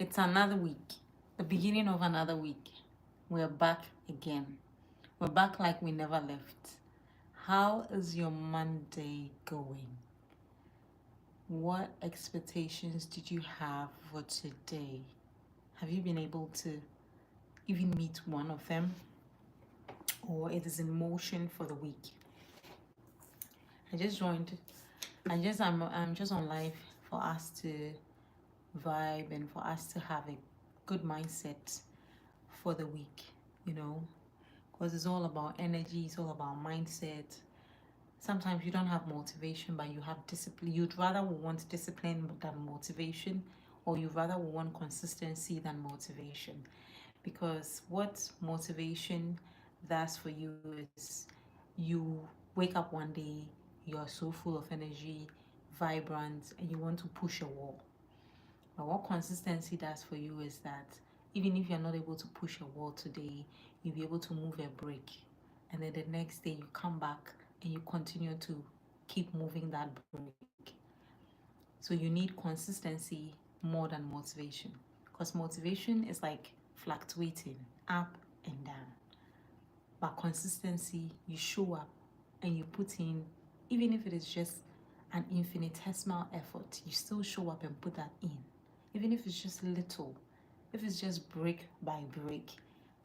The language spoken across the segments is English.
It's another week, the beginning of another week. We're back again. We're back like we never left. How is your Monday going? What expectations did you have for today? Have you been able to even meet one of them? Or it is in motion for the week? I just joined. I'm just on live for us to vibe and for us to have a good mindset for the week, you know, because it's all about energy, it's all about mindset. Sometimes you don't have motivation, but you have discipline. You'd rather want discipline than motivation, or you rather want consistency than motivation. Because what motivation does for you is you wake up one day, you're so full of energy, vibrant, and you want to push a wall. But what consistency does for you is that even if you're not able to push a wall today, you'll be able to move a brick. And then the next day you come back and you continue to keep moving that brick. So you need consistency more than motivation. Because motivation is like fluctuating up and down. But consistency, you show up and you put in, even if it is just an infinitesimal effort, you still show up and put that in. Even if it's just little, if it's just brick by brick,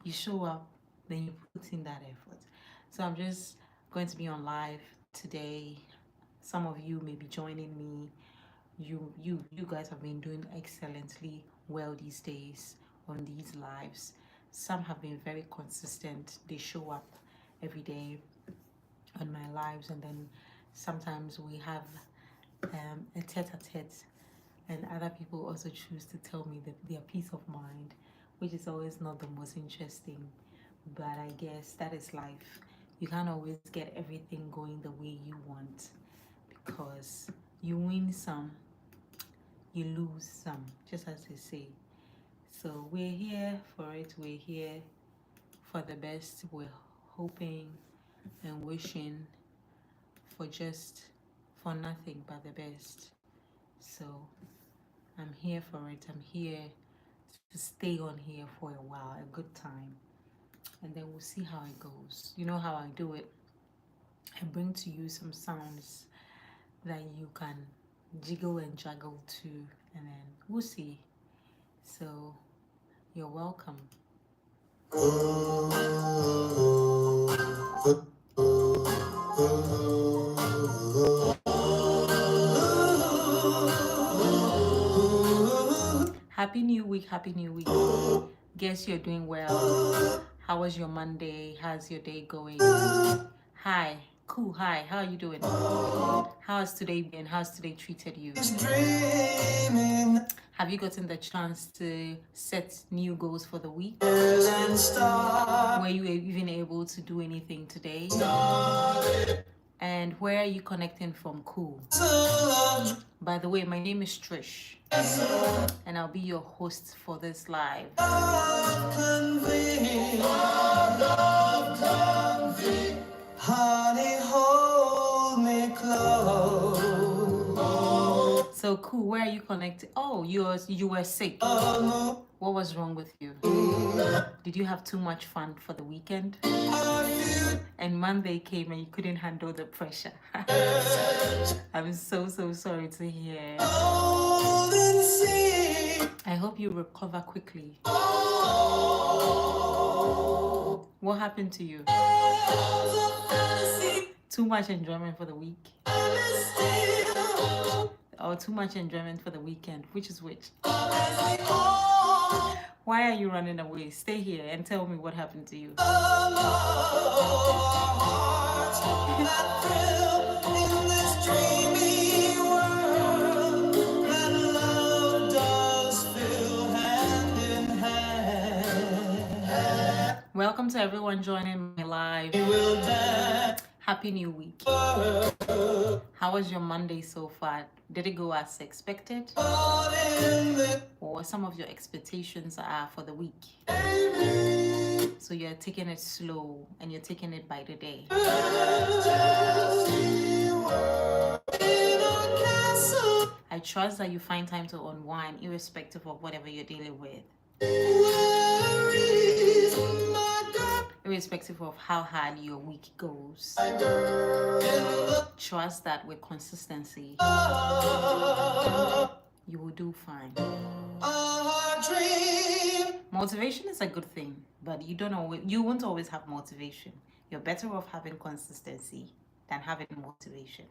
you show up, then you put in that effort. So I'm just going to be on live today. Some of you may be joining me. You guys have been doing excellently well these days on these lives. Some have been very consistent. They show up every day on my lives, and then sometimes we have a tete-a-tete, and other people also choose to tell me that their peace of mind, which is always not the most interesting, but I guess that is life. You can't always get everything going the way you want, because you win some, you lose some, just as they say. So we're here for it. We're here for the best. We're hoping and wishing for nothing but the best. So I'm here for it. I'm here to stay on here for a while, a good time, and then we'll see how it goes. You know how I do it. I bring to you some sounds that you can jiggle and juggle to, and then we'll see. So you're welcome. Happy New Week, Happy New Week. Guess you're doing well. How was your Monday? How's your day going? Hi, cool, hi, how are you doing? How's today been? How's today treated you? Have you gotten the chance to set new goals for the week? Were you even able to do anything today? And where are you connecting from? Cool. By the way, my name is Trish, and I'll be your host for this live. Honey, hold me close. So cool. Where are you connected? Oh, you were sick. What was wrong with you? Did you have too much fun for the weekend? And Monday came and you couldn't handle the pressure. I'm so sorry to hear. I hope you recover quickly. What happened to you? Too much enjoyment for the week? Or too much enjoyment for the weekend? Which is which? Why are you running away? Stay here and tell me what happened to you. Welcome to everyone joining my live. Happy New Week. How was your Monday so far? Did it go as expected? Or some of your expectations are for the week? So you're taking it slow and you're taking it by the day. I trust that you find time to unwind irrespective of whatever you're dealing with. Irrespective of how hard your week goes. Trust that with consistency, you will do fine. Motivation is a good thing, but you won't always have motivation. You're better off having consistency than having motivation.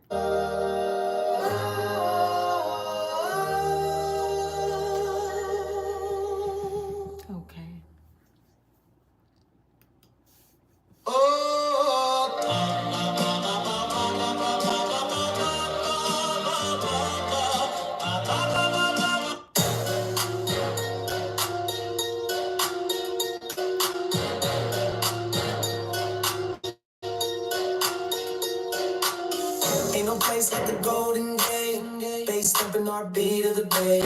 Okay. Ain't no place like the Golden Gate. Bass thumping our beat of the bay.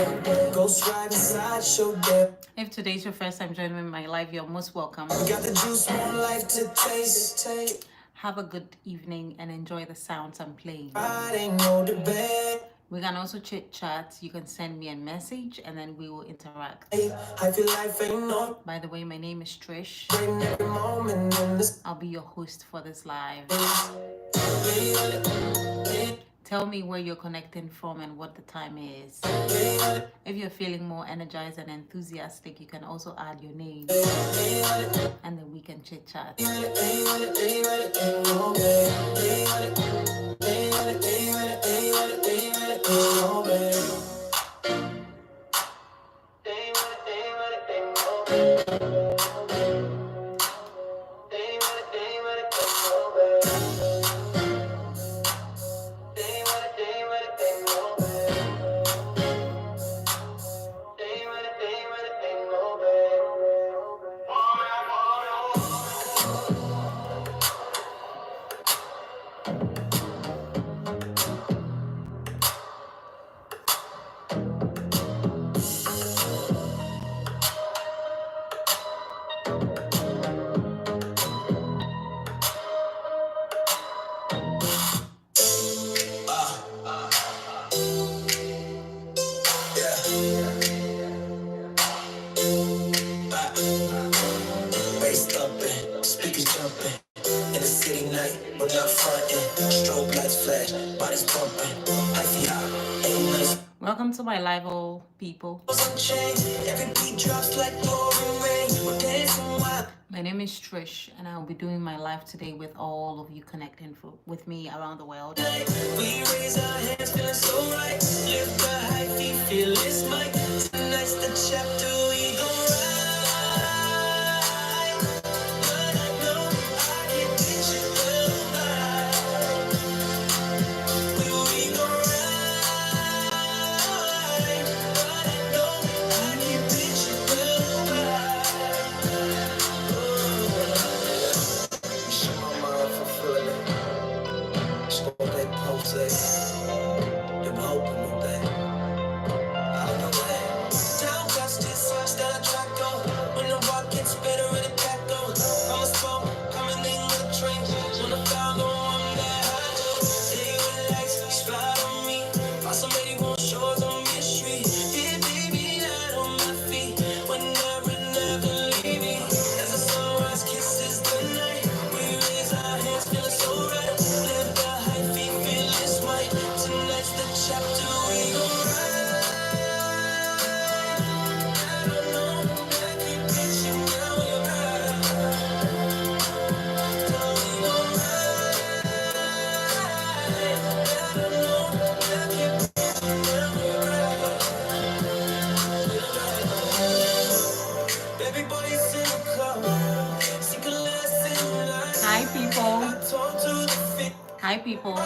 Ghost ride inside, show them. If today's your first time joining me in my life, you're most welcome. Got the juice, one life to taste. Have a good evening and enjoy the sounds I'm playing. Ain't no debate. We can also chit chat. You can send me a message and then we will interact. I feel life ain't no. By the way, my name is Trish. I'll be your host for this live. Tell me where you're connecting from and what the time is. If you're feeling more energized and enthusiastic, you can also add your name and then we can chit chat. Bass thumping, speakers jumping. In the city night, we're not fronting. Strobe lights flash, bodies pumping. Welcome to my live, all people. My name is Trish, and I'll be doing my live today with all of you connecting with me around the world. We raise our hands, feeling so right. Lift the high feet, feel this mic. Tonight's the chapter we gon' ride. But I know I can get you tonight. We gon' ride. But I know I can get you tonight. Show my mind for feeling. Just gon' let pose. Them hoping me back. I know that. Down justice, stand a track go. When the rock gets better and the back goes. I'm a smoke, coming in with a train. When the foul go, I'm that high. Stay with lights, spot on me. Find somebody won't show us on mystery. Yeah, baby, not on my feet. Whenever, never leave me. As the sunrise kisses the night. We raise our hands, feeling so right. Live the high feet, feel this might. Tonight's the chapter we gon' write. Hi people. Hi people.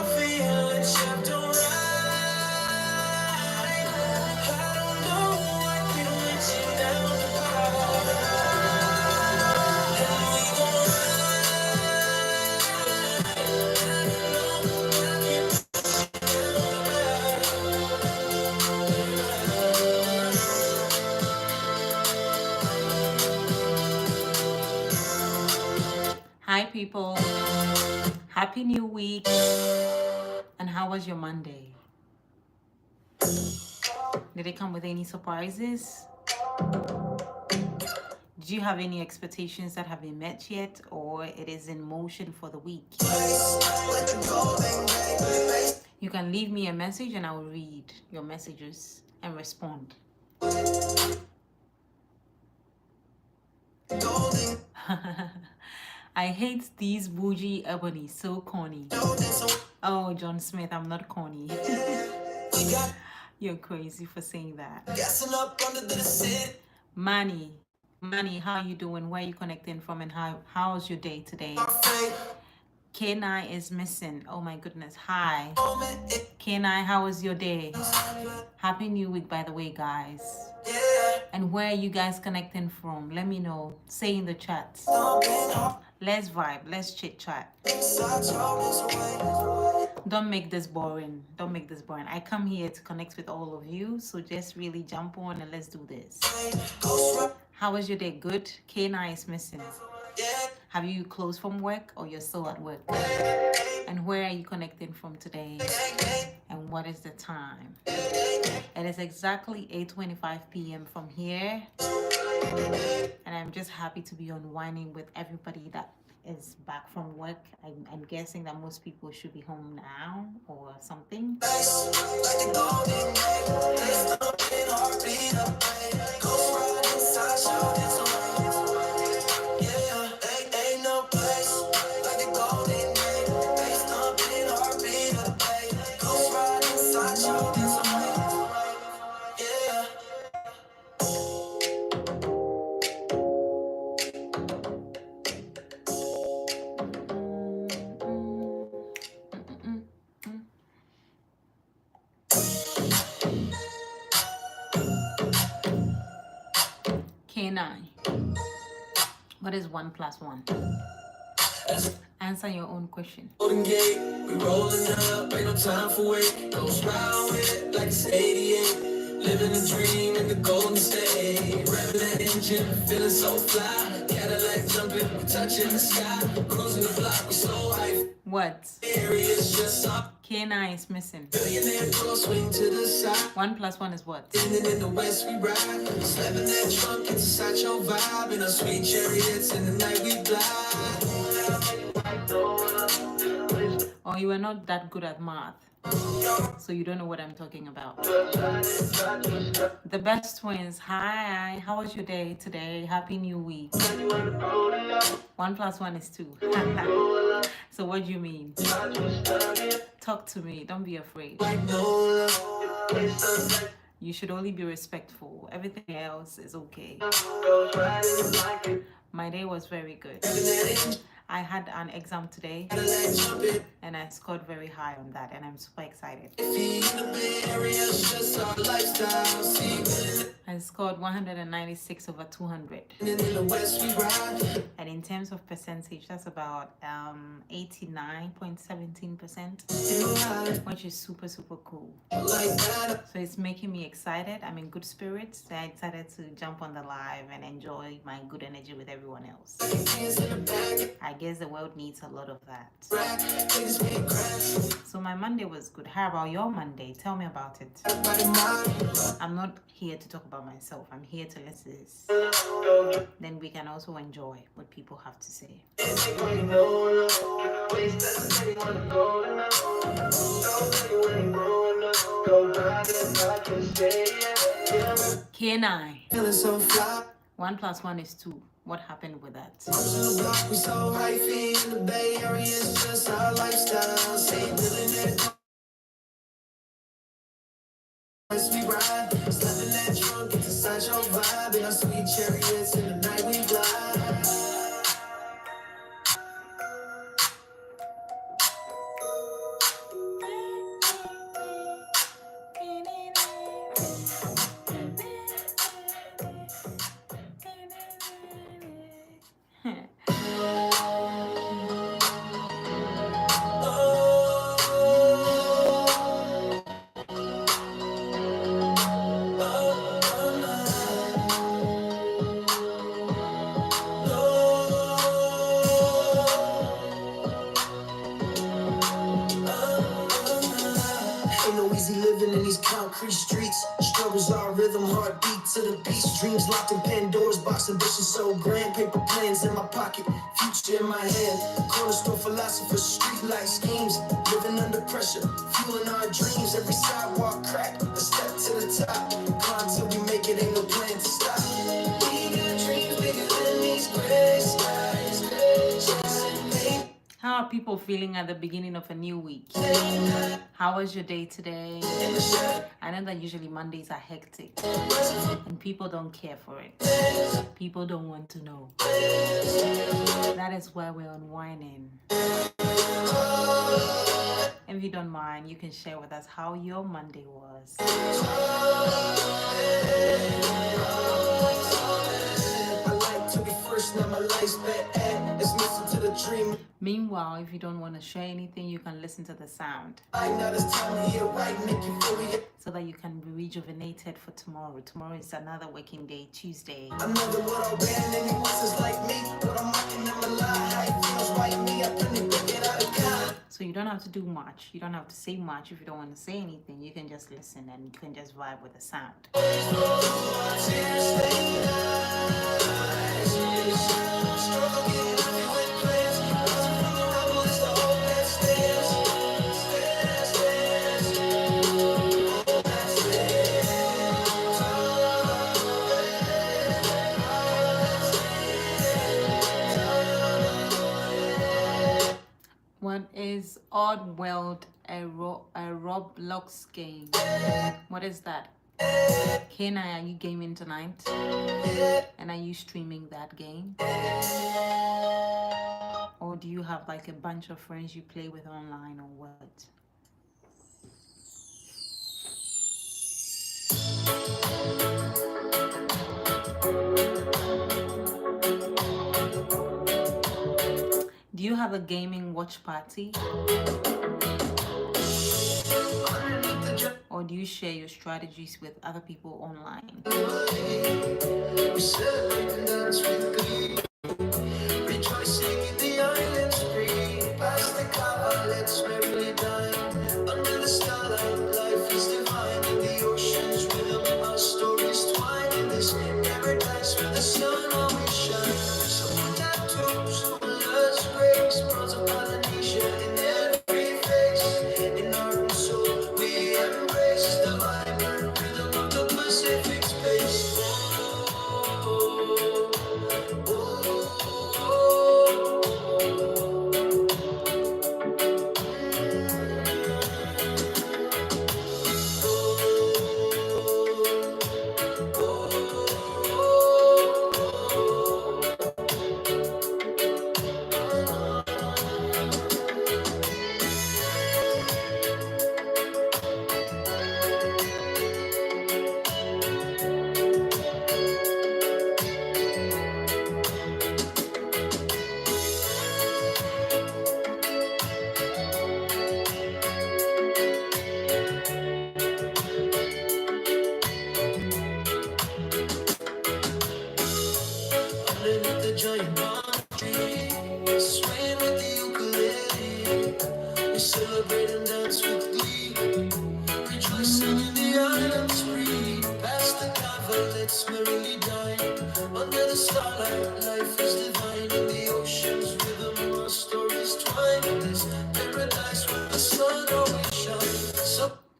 Hi people. Happy New Week. And how was your Monday? Did it come with any surprises? Did you have any expectations that have been met yet, or it is in motion for the week? You can leave me a message and I will read your messages and respond. I hate these bougie ebony, so corny. Oh, John Smith, I'm not corny. You're crazy for saying that. Manny, how you doing? Where are you connecting from, and how's your day today? Kenai is missing. Oh my goodness. Hi. Kenai, how was your day? Happy New Week, by the way, guys. And where are you guys connecting from? Let me know. Say in the chat. Let's vibe. Let's chit chat. Don't make this boring. Don't make this boring. I come here to connect with all of you. So just really jump on and let's do this. How was your day? Good? Kenai is missing. Have you closed from work or you're still at work? And where are you connecting from today? And what is the time? It is exactly 8:25 p.m. from here. And I'm just happy to be unwinding with everybody that is back from work. I'm guessing that most people should be home now or something. K9. What is 1 plus 1? Answer your own question. We rolling up, ain't no time for wait. Goes round with it like it's 88. Living a dream in the Golden State. Revving that engine, feeling so fly. Cadillac jumping, we touching the sky. Cruising the block, we so high. What? K9 is missing. 1 plus 1 is what? In the west we ride. Slapping that trunk inside your vibe. In our sweet chariots in the night we fly. Oh, you are not that good at math, so you don't know what I'm talking about. The best twins. Hi, how was your day today? Happy New Week. 1 plus 1 is 2. So what do you mean? Talk to me. Don't be afraid. You should only be respectful. Everything else is okay. My day was very good. I had an exam today and I scored very high on that, and I'm super excited. I scored 196 over 200. And in terms of percentage, that's about 89.17%, which is super, super cool. So it's making me excited. I'm in good spirits. I decided to jump on the live and enjoy my good energy with everyone else. I guess the world needs a lot of that. So my Monday was good. How about your Monday? Tell me about it. I'm not here to talk about myself. I'm here to listen. Then we can also enjoy what people have to say. K9. 1 plus 1 is 2. What happened with that? We so hyphy in the Bay Area, it's just our lifestyle. We ride, slapping that trunk, it's inside your vibe. In our sweet chariots, in the night we fly. dreams locked in Pandora's box, ambition so grand, paper plans in my pocket, future in my hand, corner store philosophers, street light schemes, living under pressure, fueling our dreams, every sidewalk crack, a step to the top, climb till we make it, ain't no plan to stop. We got dreams bigger than these gray skies. How are people feeling at the beginning of a new week? How was your day today? I know that usually Mondays are hectic and people don't care for it. People don't want to know. That is why we're unwinding. If you don't mind, you can share with us how your Monday was. Meanwhile, if you don't want to share anything, you can listen to the sound so that you can be rejuvenated for tomorrow. Tomorrow is another working day, Tuesday. So you don't have to do much. You don't have to say much. If you don't want to say anything, you can just listen and you can just vibe with the sound. What is Odd World, a Roblox game? What is that? Kenai, are you gaming tonight? And are you streaming that game? Or do you have like a bunch of friends you play with online or what? Do you have a gaming watch party? Or do you share your strategies with other people online?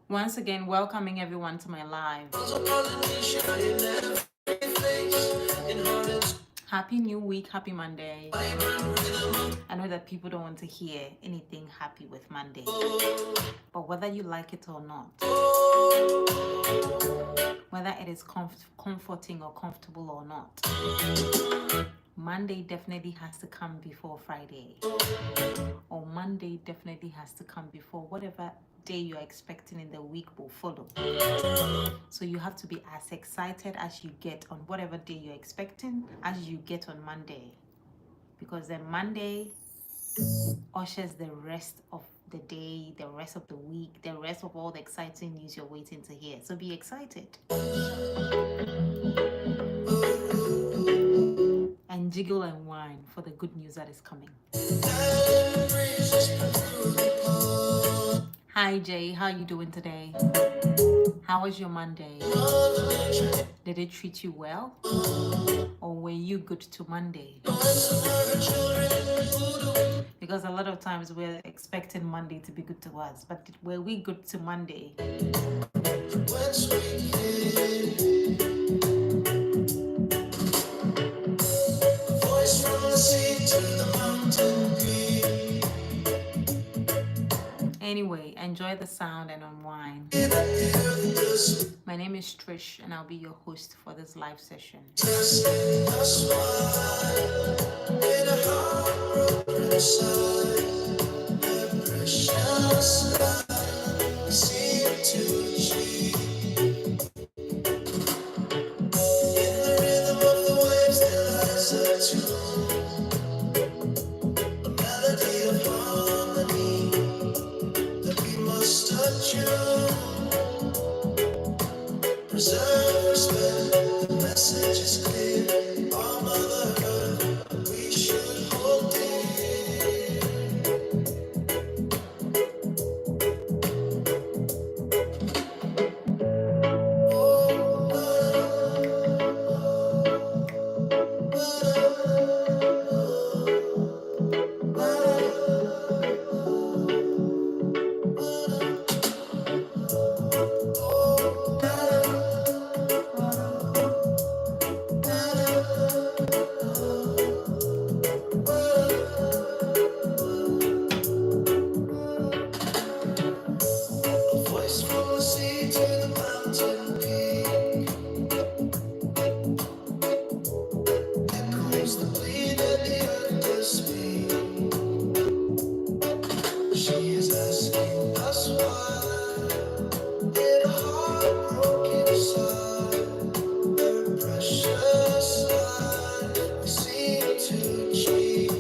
Once again, welcoming everyone to my live. Happy new week, happy Monday. I know that people don't want to hear anything happy with Monday, but whether you like it or not, whether it is comforting or comfortable or not, Monday definitely has to come before Friday, or Monday definitely has to come before whatever day you're expecting in the week will follow. So you have to be as excited as you get on whatever day you're expecting as you get on Monday, because then Monday ushers the rest of the day, the rest of the week, the rest of all the exciting news you're waiting to hear. So be excited and jiggle and whine for the good news that is coming. Hi Jay, how you doing today? How was your Monday? Did it treat you well? Or were you good to Monday? Because a lot of times we're expecting Monday to be good to us, but were we good to Monday? Anyway, enjoy the sound and unwind. My name is Trish, and I'll be your host for this live session. Preserve respect, the message is clear. Our Mother Earth, we should hold dear. A voice from the sea to the mountain peak echoes the plea that the earth does speak. She is asking us why, in a heartbroken sigh, her precious life we seem to cheat.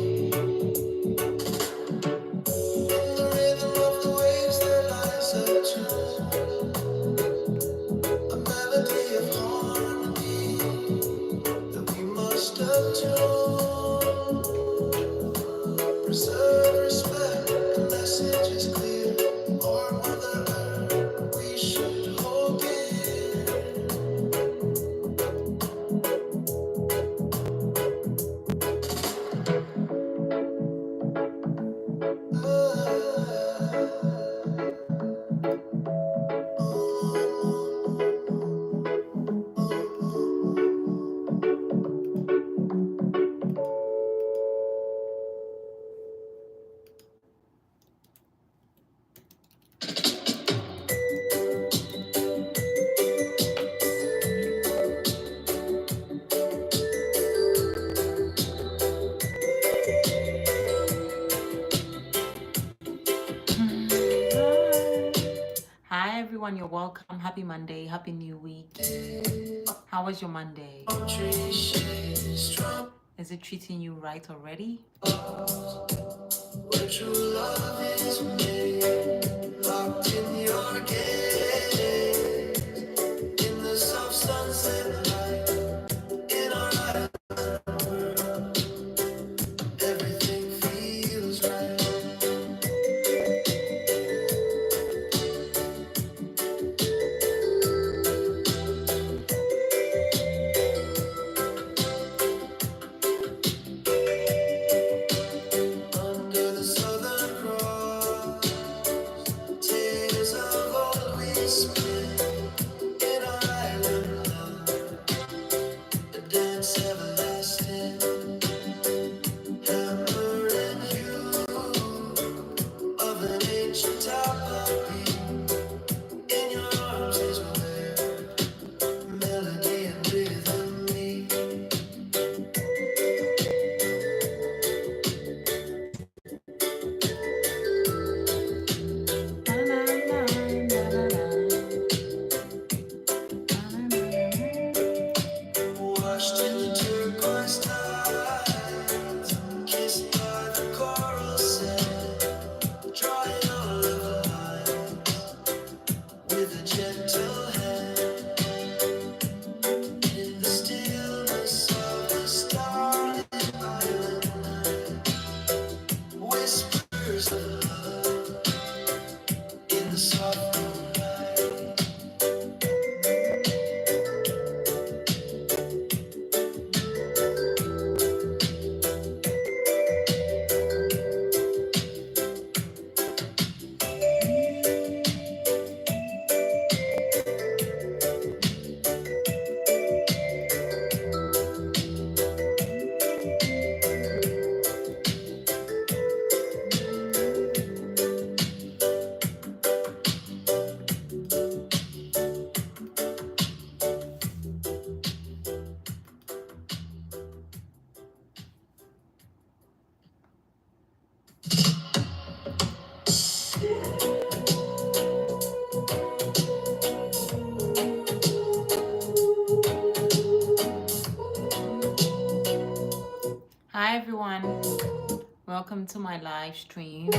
In the rhythm of the waves there lies a tune, a melody of harmony that we must attune. Preserve respect, the message is clear. Our Mother Earth, we should hold dear. Hi everyone, you're welcome. Happy Monday, happy new week. How was your Monday? Is it treating you right already? Where true love is made, locked in your gaze, in the soft sunset light, in our island world, everything feels right. Under the southern cross, tales of old we spin, in our island love, a dance everlasting, hammer and hue of an ancient topiary. In your arms is where melody and rhythm meet. Washed in the turquoise tides, kissed by the coral sand, drawing all of life with a gentle hand. In the stillness of the starlit island night, whispers of love in Hi everyone, welcome to my live stream.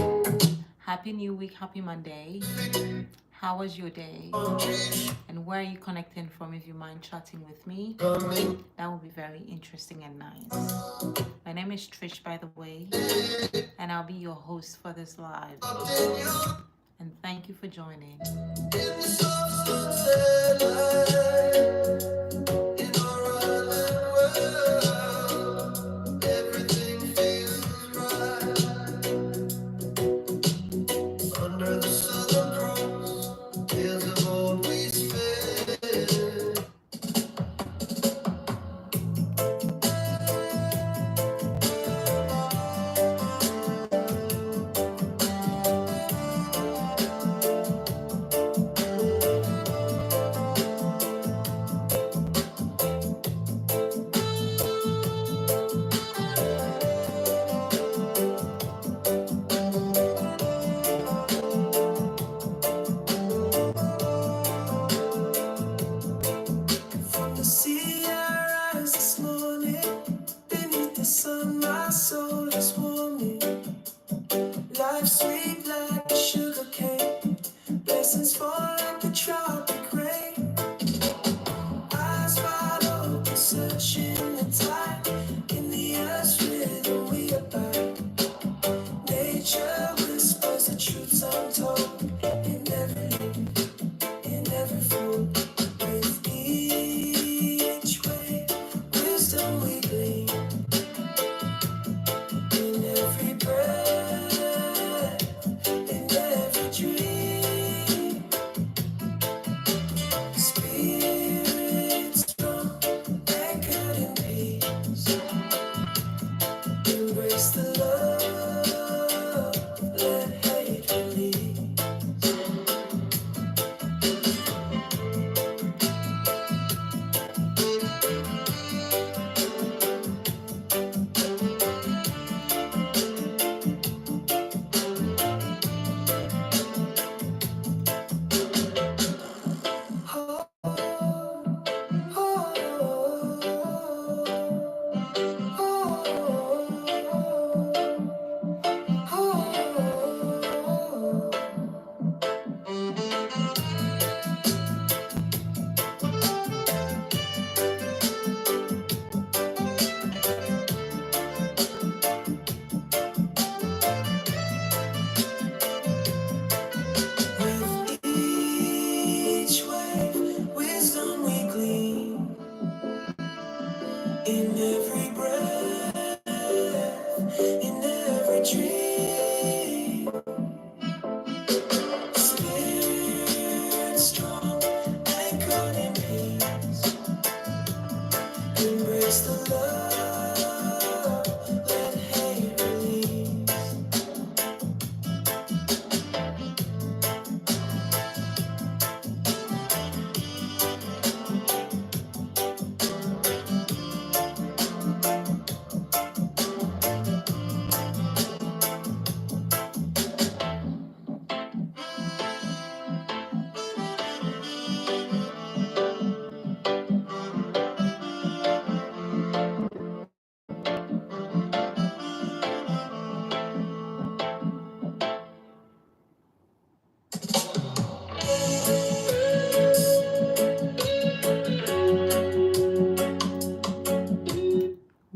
Happy new week, happy Monday. How was your day? And where are you connecting from? If you mind chatting with me, that would be very interesting and nice. My name is Trish, by the way, and I'll be your host for this live. And thank you for joining.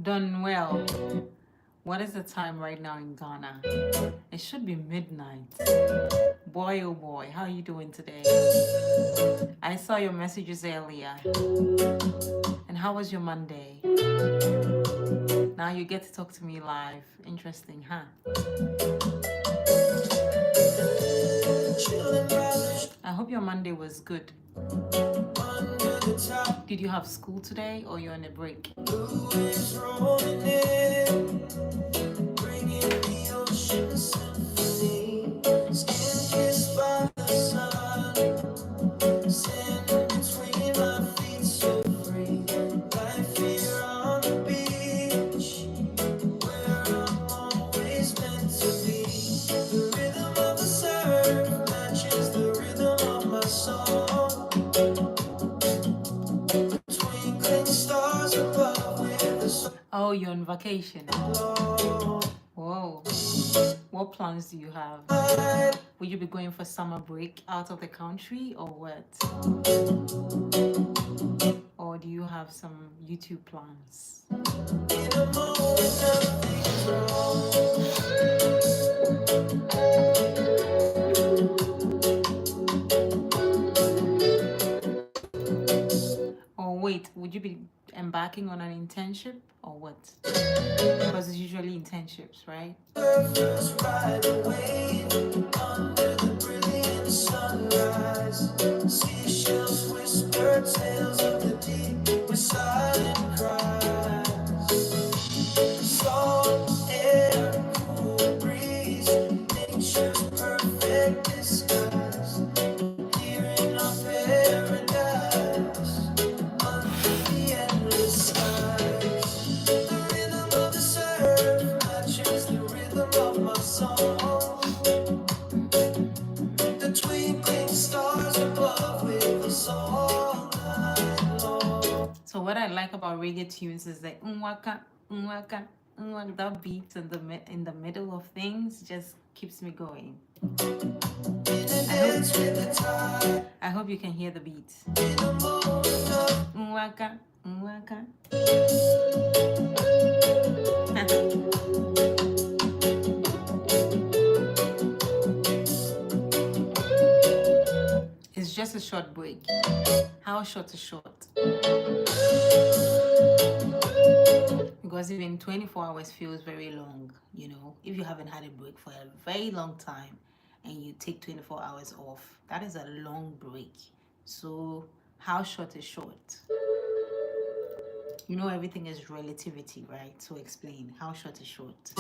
Done well. What is the time right now in Ghana? It should be midnight. Boy, oh boy, how are you doing today? I saw your messages earlier. And how was your Monday? Now you get to talk to me live. Interesting, huh? I hope your Monday was good. Did you have school today or you're on a break? Oh, you're on vacation. Whoa. What plans do you have? Will you be going for summer break out of the country or what? Or do you have some YouTube plans? Or wait, would you be embarking on an internship or what? Because it's usually internships, right? Seashells whisper tales of the deep with silent cries. Salt air, cool breeze, nature's perfect disguise. Here in our paradise, under the endless skies. The rhythm of the surf matches the rhythm of my song. The twinkling stars above with us all night long. So what I like about reggae tunes is the unwaka, unwaka, unwaka, that beat in the middle of things just keeps me going. I hope you can hear the beat. Unwaka, unwaka. It's just a short break. How short is short? Because even 24 hours feels very long, you know. If you haven't had a break for a very long time and you take 24 hours off, that is a long break. So how short is short? You know, everything is relativity, right? So explain, how short is short?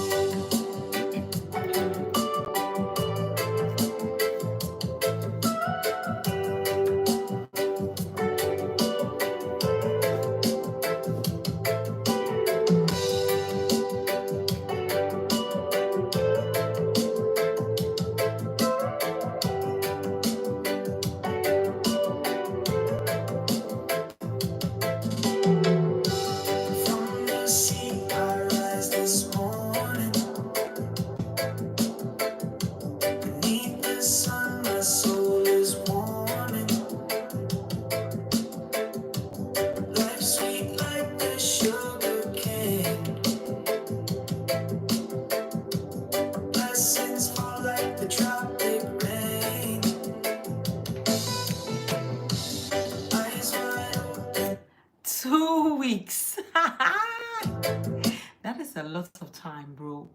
That is a lot of time, bro.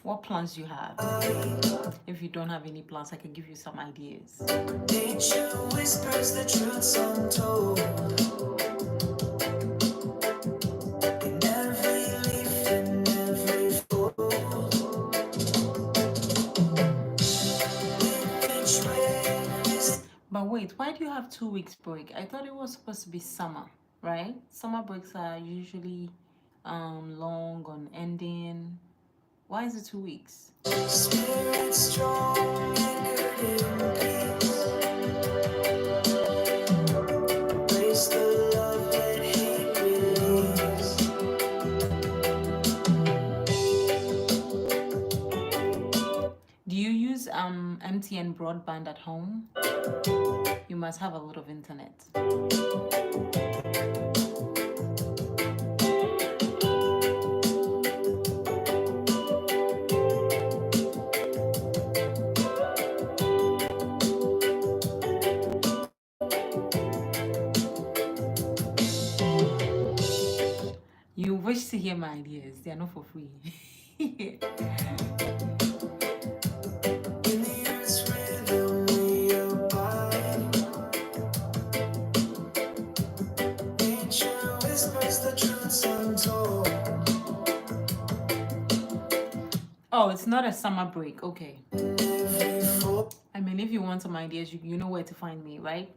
What plans do you have? If you don't have any plans, I can give you some ideas. Nature whispers the truths untold. In every leaf, in every fold. But wait, why do you have 2 weeks break? I thought it was supposed to be summer, right? Summer breaks are usually long on ending. Why is it 2 weeks? Spirit strong, anchored in peace. Embrace the love that hate release. Do you use MTN broadband at home? You must have a lot of internet. You wish to hear my ideas. They are not for free. Oh, it's not a summer break. Okay. I mean, if you want some ideas, you know where to find me, right?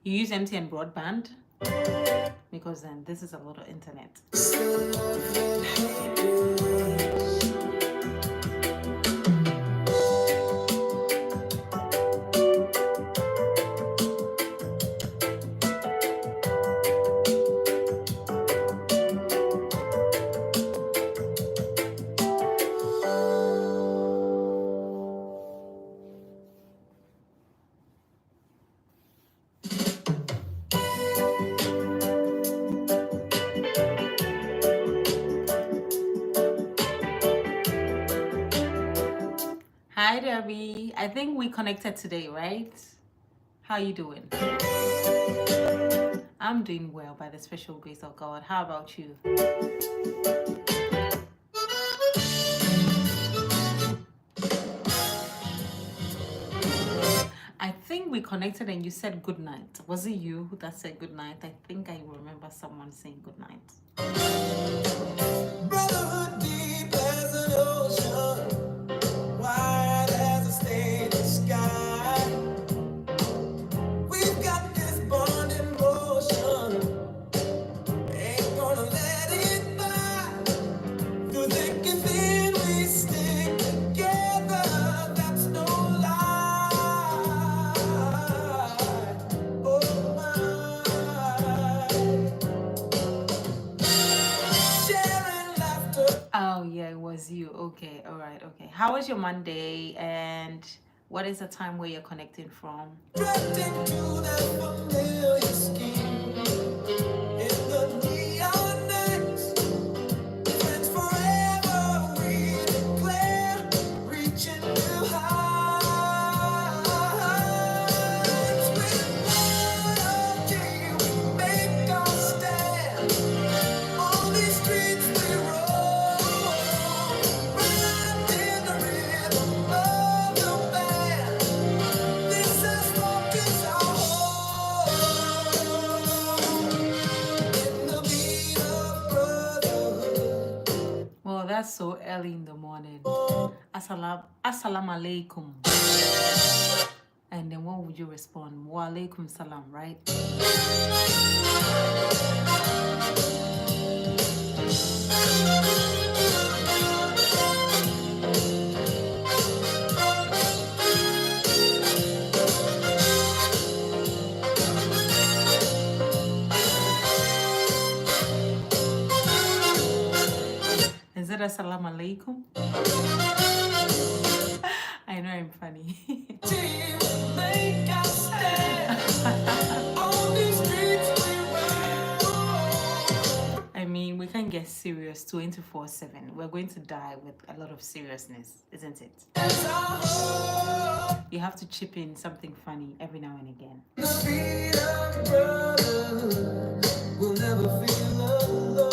You use MTN broadband? because then this is a lot of internet. Hi Debbie, I think we connected today, right? How you doing? I'm doing well by the special grace of God. How about you? I think we connected and you said good night. Was it you that said good night? I think I remember someone saying good night. Brotherhood deep as an ocean, wide as a stainless sky. We've got this bond in motion, ain't gonna let it by. Through thick and thin we stick together, that's no lie. Oh my. Sharing laughter. Oh yeah, it was you. Okay, all right, okay. How was your Monday and what is the time where you're connecting from? Drifting to that familiar scheme in the neon nights. Friends forever, we declare, reaching new heights. With melody, we make our stand. On these streets we roll, wrapped in the rhythm of the band. This is focus our home in the beat of brotherhood. Well, that's so early in the morning. Assalamu alaikum. And then what would you respond? Wa alaikum salam, right? Is it assalamu alaikum? I know I'm funny. I mean, we can't get serious 24/7. We're going to die with a lot of seriousness, isn't it? You have to chip in something funny every now and again. We'll never feel alone.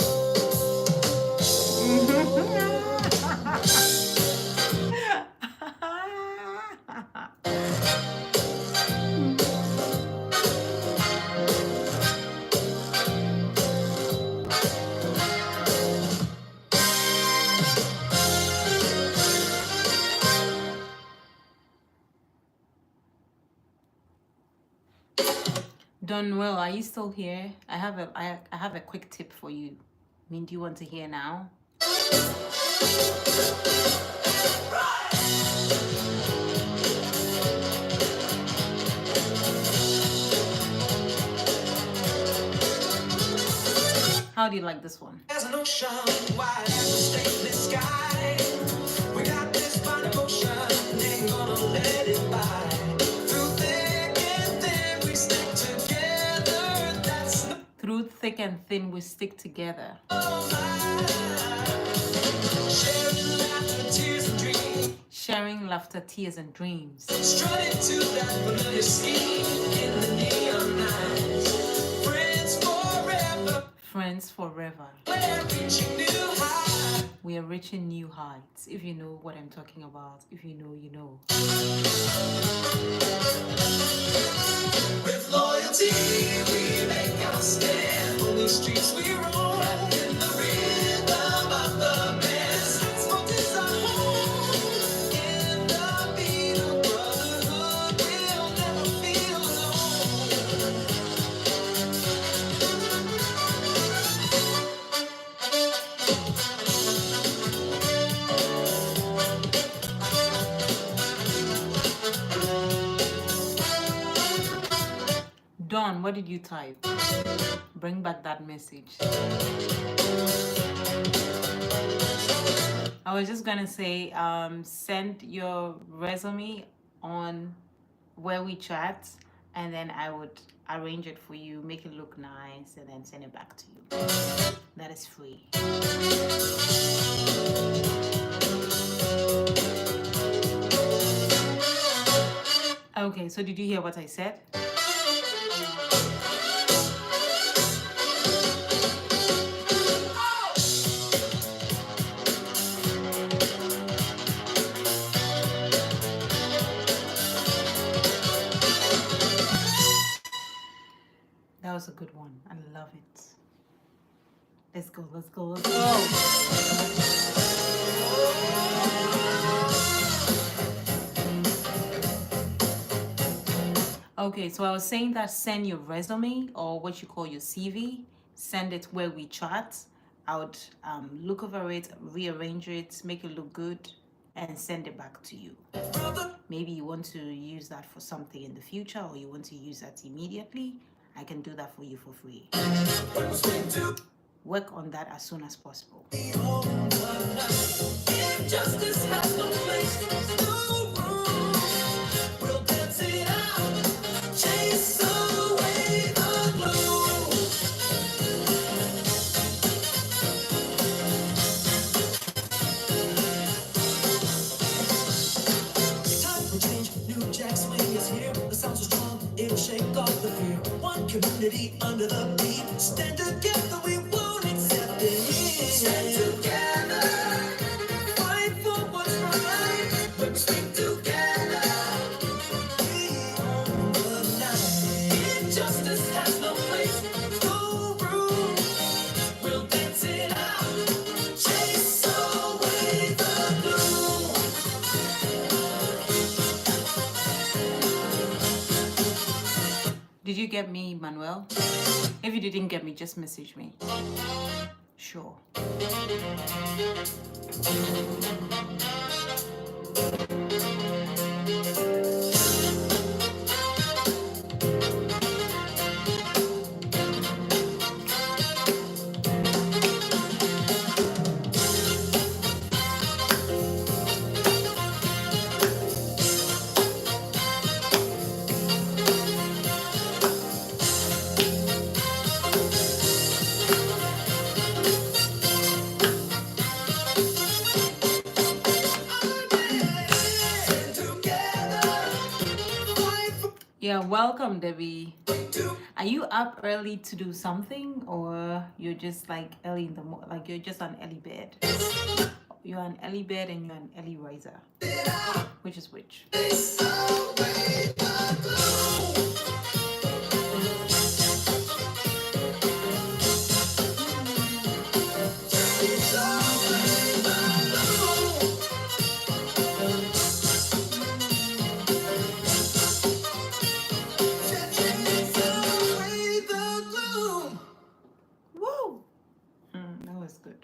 Don Will, are you still here? I have a quick tip for you. I mean, do you want to hear now? How do you like this one? There's an ocean wide as a stainless sky. We got this fine emotion, ain't gonna let it by. Through thick and thin we stick together. That's through thick and thin we stick together. Oh my. Sharing laughter, tears and dreams. Sharing laughter, tears and dreams. Strutting to that familiar scheme in the neon nights. Friends forever. We are reaching new heights. If you know what I'm talking about, if you know, you know. With loyalty, we make our stand. On these streets we roll, wrapped in the rhythm of the best. Smoke is our home. In the beat of brotherhood, we'll never feel alone. What did you type? Bring back that message. I was just gonna say, send your resume on where we chat, and then I would arrange it for you, make it look nice, and then send it back to you. That is free. Okay, so did you hear what I said? That was a good one. I love it. Let's go, let's go, let's go. Okay, so I was saying that send your resume or what you call your CV, send it where we chat. I would look over it, rearrange it, make it look good, and send it back to you. Maybe you want to use that for something in the future or you want to use that immediately. I can do that for you for free. Work on that as soon as possible. Justice has no place, no room. We'll dance it out, chase away the gloom. Time for change, New Jack Swing is here. The sound so strong, it'll shake off the fear. One community under the beat. Stand together, we won't accept defeat. Stand together, fight for what's right. Let's stick together. We own the night. Injustice has no place, no room. We'll dance it out, chase away the gloom. Did you get me, Manuel? If you didn't get me, just message me. Sure. Yeah, welcome, Debbie. Are you up early to do something, or you're just like early in the morning, like you're just on early bed? You're an early bed and you're an early riser. Which is which? Woo! That was good.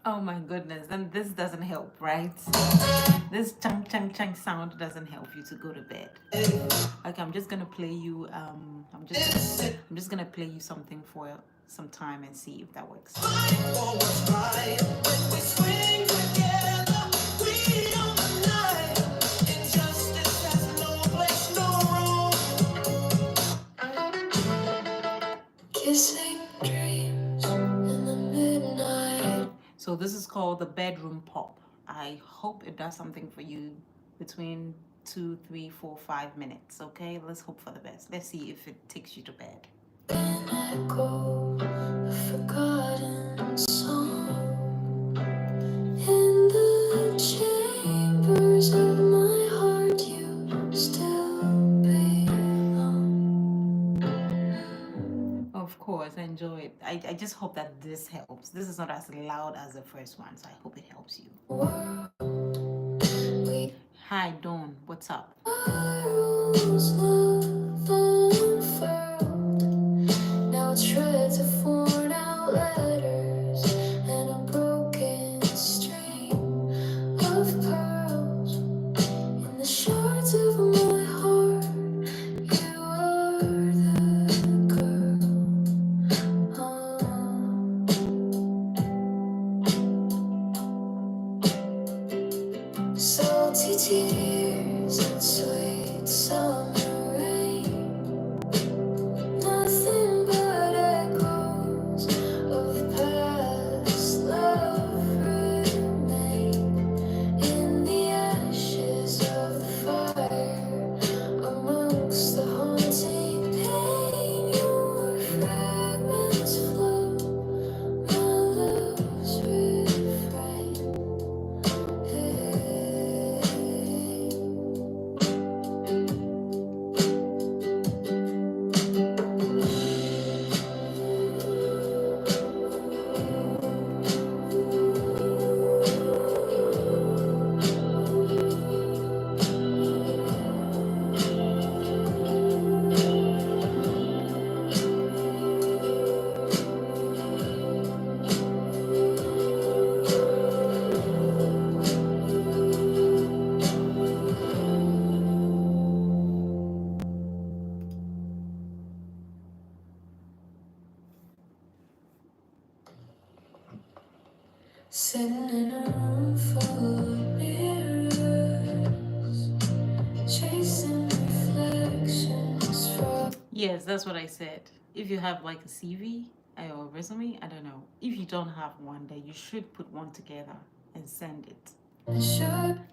Oh my goodness, and this doesn't help, right? This chunk chunk chunk sound doesn't help you to go to bed. Okay, I'm just gonna play you I'm just gonna play you something for some time and see if that works. Kissing dreams in the midnight. So this is called the bedroom pop. I hope it does something for you between 2, 3, 4, 5 minutes. Okay, let's hope for the best. Let's see if it takes you to bed. An echo, a forgotten song in the chambers of my heart. You still belong. Of course, enjoy it. I I just hope that this helps. This is not as loud as the first one, so I hope it helps you. Hi, Dawn. What's up? Now treads of worn out letters and a broken string of pearls in the shards of my heart. You are the girl. Salty tears and sweet summer rain. Nothing but echoes of past love remain in the ashes of the fire, amongst the haunting pain. Your fragments float, my love's refrain. Sitting in a room full of mirrors, chasing reflections from. Yes, that's what I said. If you have like a CV or resume, I don't know. If you don't have one, then you should put one together and send it.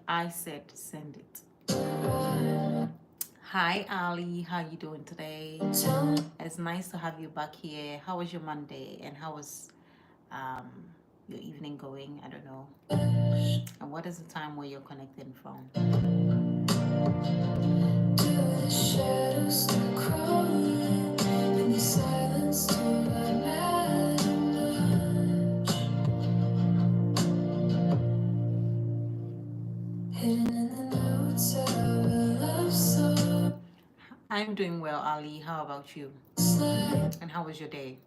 I said send it. Hi Ali, how you doing today? It's nice to have you back here. How was your Monday and how was um, your evening going? I don't know. And what is the time where you're connecting from? I'm doing well, Ali. How about you? And how was your day?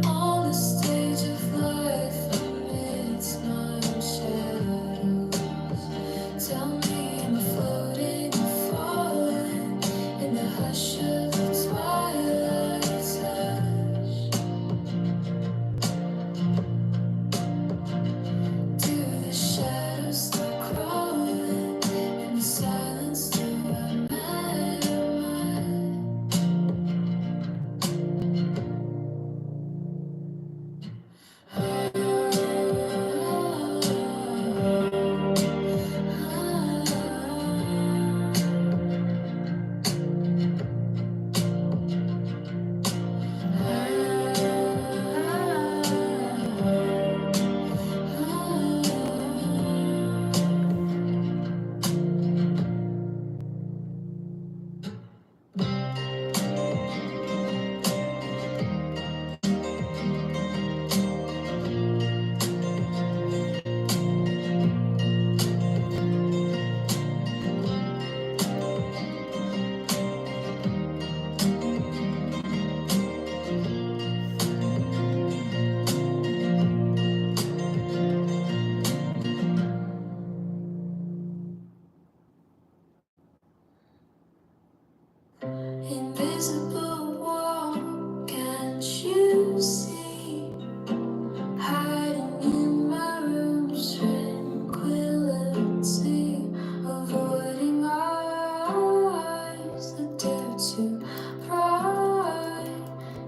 On the stage of life amidst my shadows. Tell me I'm floating or falling in the hush of the twilight's hush. Do the shadows start crawling in the silence? Do I matter invisible wall, can't you see? Hiding in my room's tranquility, avoiding eyes that dare to pry.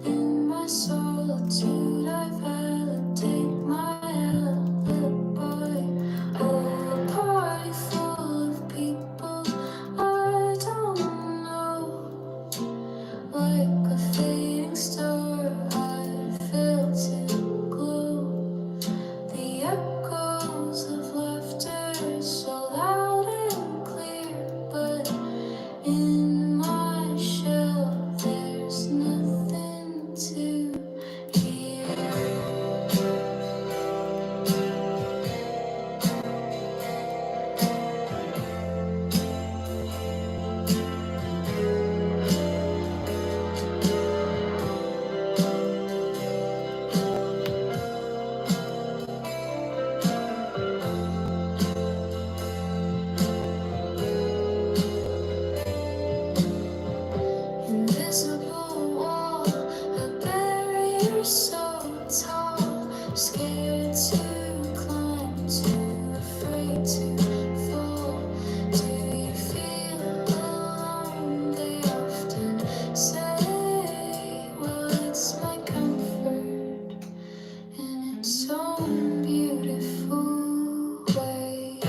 In my solitude, I validate my alibi. Oh, a party full of people I don't know. Like a fading star, I fail to glow. The echoes of laughter so loud and barrier so tall, scared to climb, too afraid to fall. Do you feel alone? They often say, well, it's my comfort in its own beautiful way.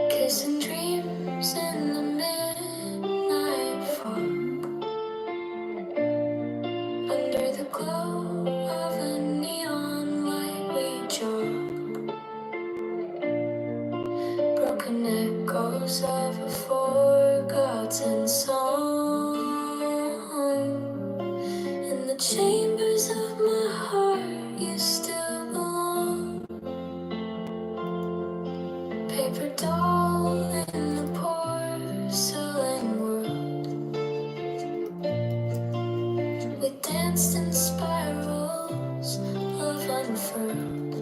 Kissing dreams in the midnight fog, under the glow of a neon light we jog, broken echoes of a forgotten song. In the chambers of my heart you still belong. Paper doll in the porcelain world, we danced in spirals of unfurled.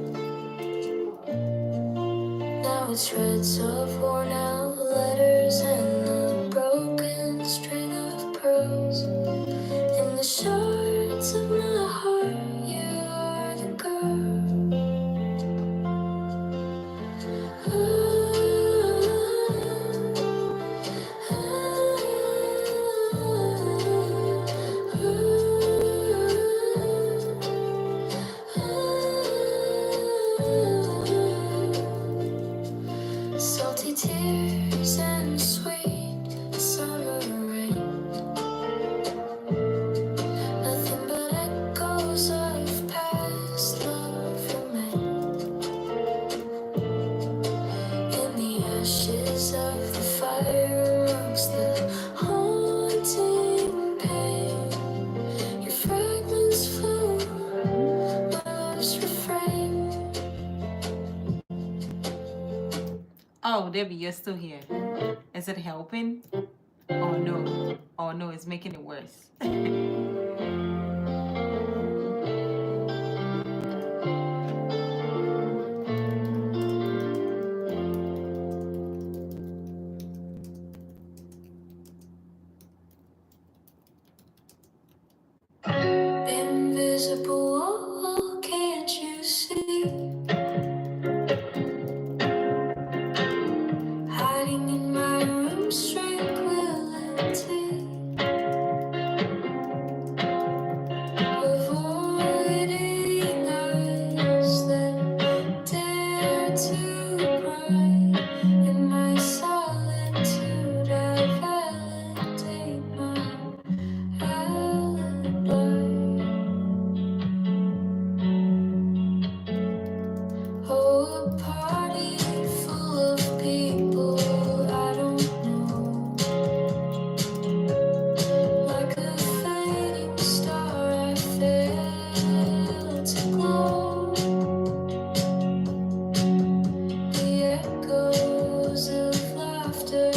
Now it's shreds of worn out letters and a broken string of pearls. In the shards of my heart you are the girl. Salty tears and sweet summer rain, nothing but echoes of past love remain. In the ashes of the fire amongst the haunting pain, your fragments flow, my love's refrain. Oh, Debbie, you're still here. Is it helping? Oh no. Oh no, it's making it worse. Invisible wall, can't you see? Hiding in my room's tranquility, avoiding eyes that dare to pry. In my solitude, I validate my alibi. Oh, a party full of people I don't know. Like a fading star, I fail to glow. The echoes of laughter,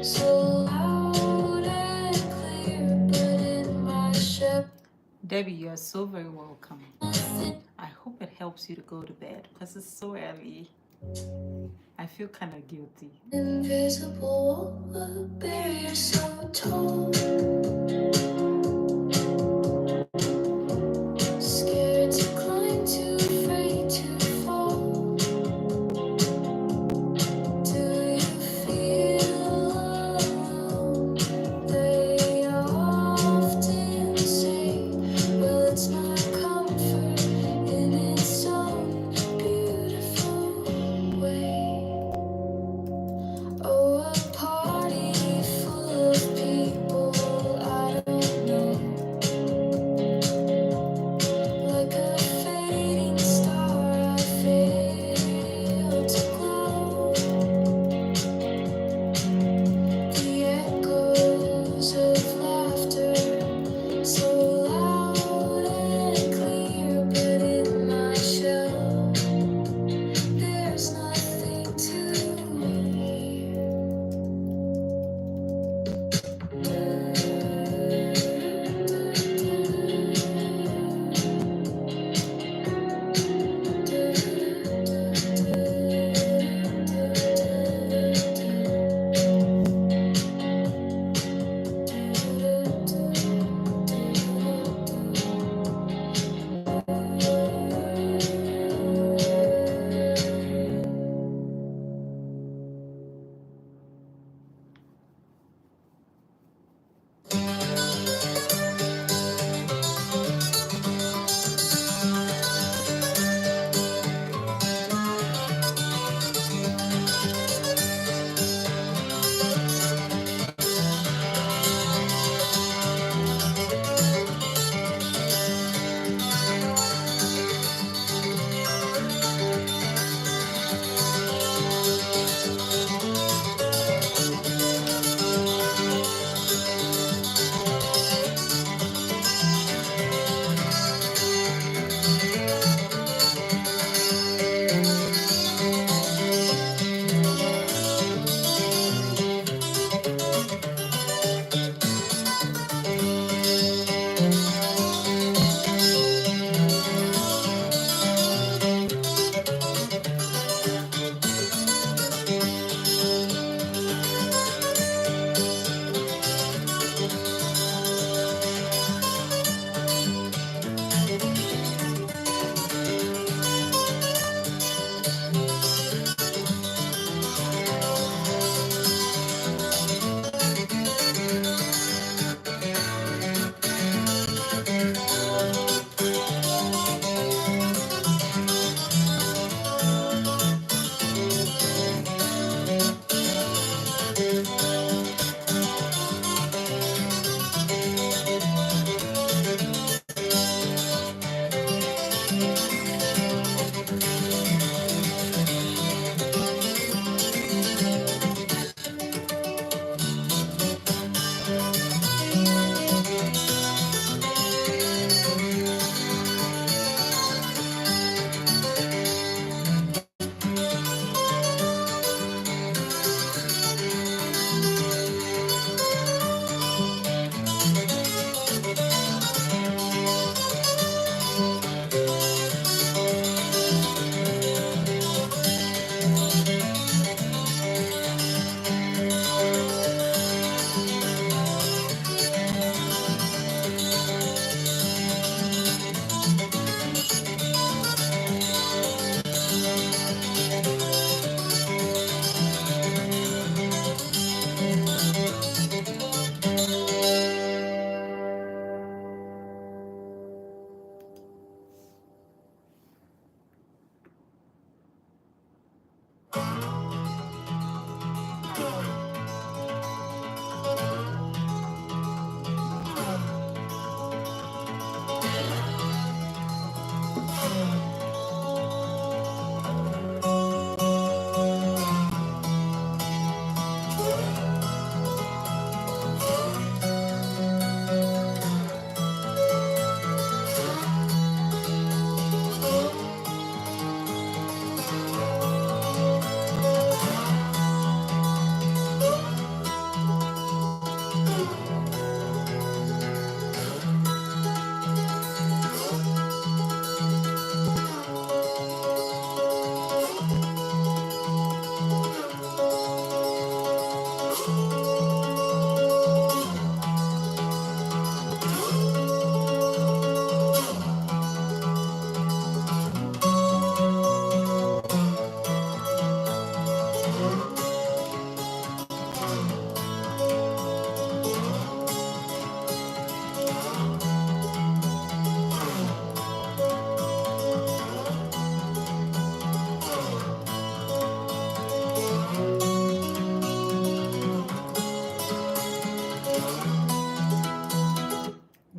so loud and clear, but in my shep, Debbie, you're so very welcome. nothing. I hope it helps you to go to bed because it's so early. I feel kind of guilty. Invisible wall, a barrier so tall, scared to climb, too afraid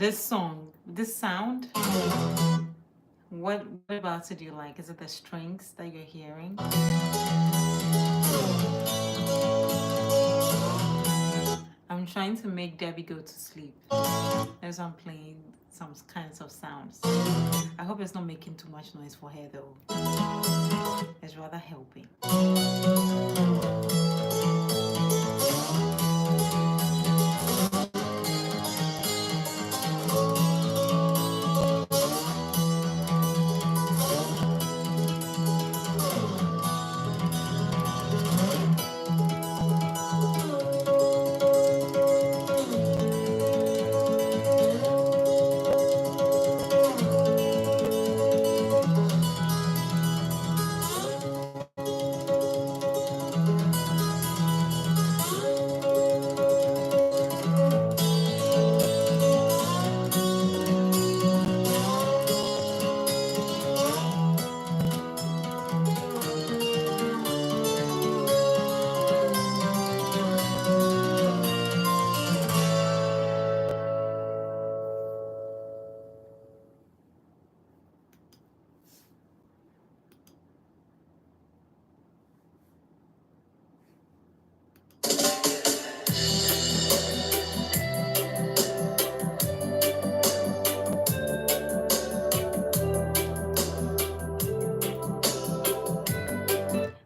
This song, this sound, what about it do you like? Is it the strings that you're hearing? I'm trying to make Debbie go to sleep. As I'm playing some kinds of sounds. I hope it's not making too much noise for her though. It's rather helping.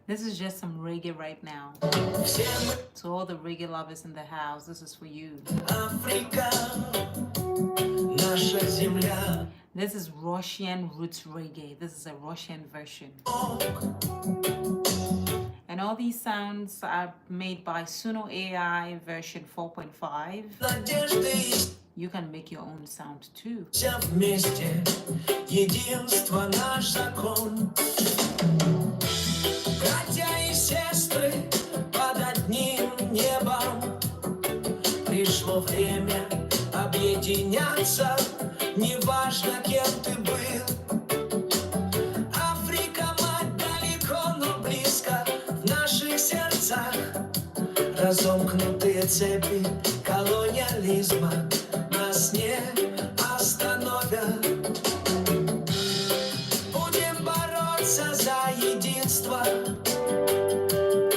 This is just some reggae right now. To all the reggae lovers in the house, this is for you. This is Russian roots reggae. This is a Russian version. And all these sounds are made by SUNO AI version 4.5. You can make your own sound too. Пришло время объединяться, неважно, кем ты был. Африка, мать, далеко, но близко в наших сердцах. Разомкнутые цепи колониализма нас не остановят. Будем бороться за единство,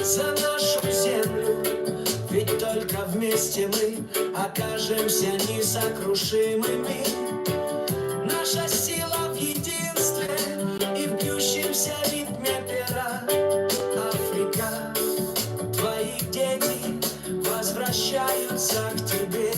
за нашу землю. Ведь только вместе мы окажемся несокрушимыми. Наша сила в единстве и в бьющемся ритме пера. Африка, твои дети возвращаются к тебе.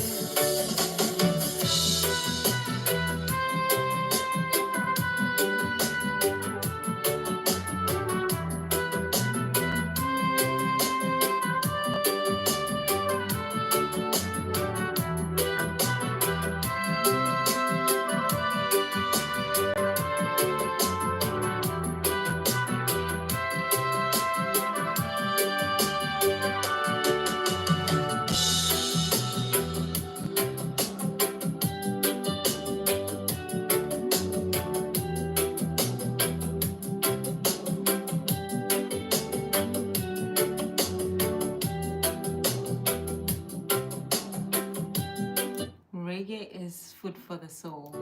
Reggae is food for the soul,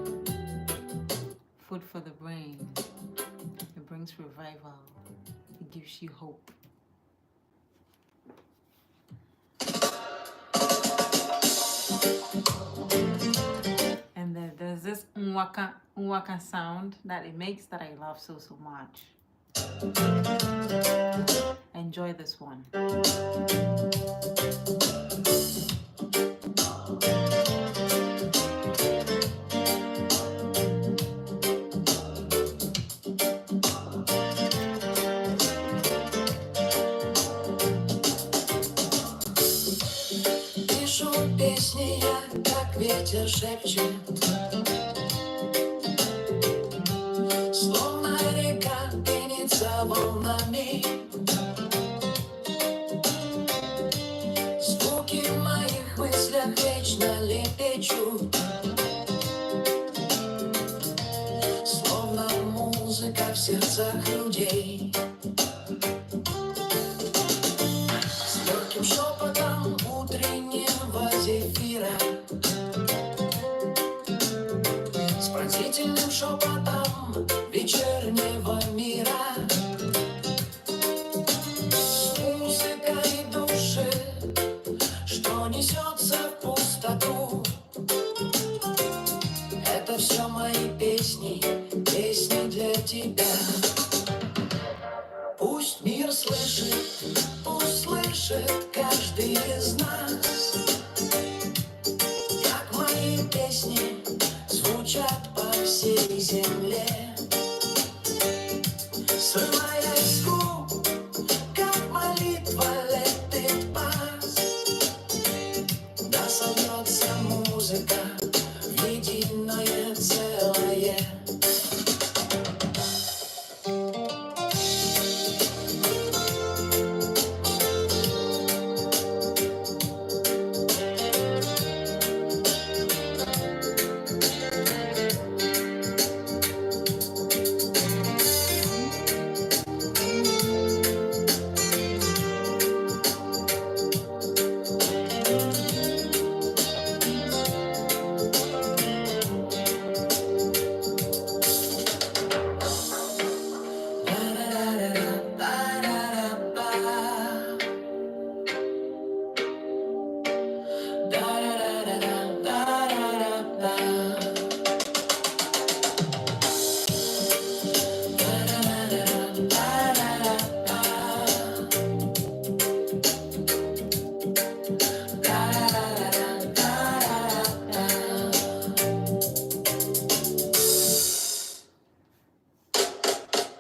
food for the brain. It brings revival. It gives you hope. And then there's this unwaka sound that it makes that I love so much. Enjoy this one. Пишу песни я, как ветер шепчет, словно река пенится волнами. Звуки в моих мыслях вечно лепечут, словно музыка в сердцах людей. С легким шепотом утреннего зефира Пусть мир слышит, услышит каждый из нас, как мои песни звучат по всей земле. Срывая искру, как молитва летит пас, да сольется музыка в единое целое.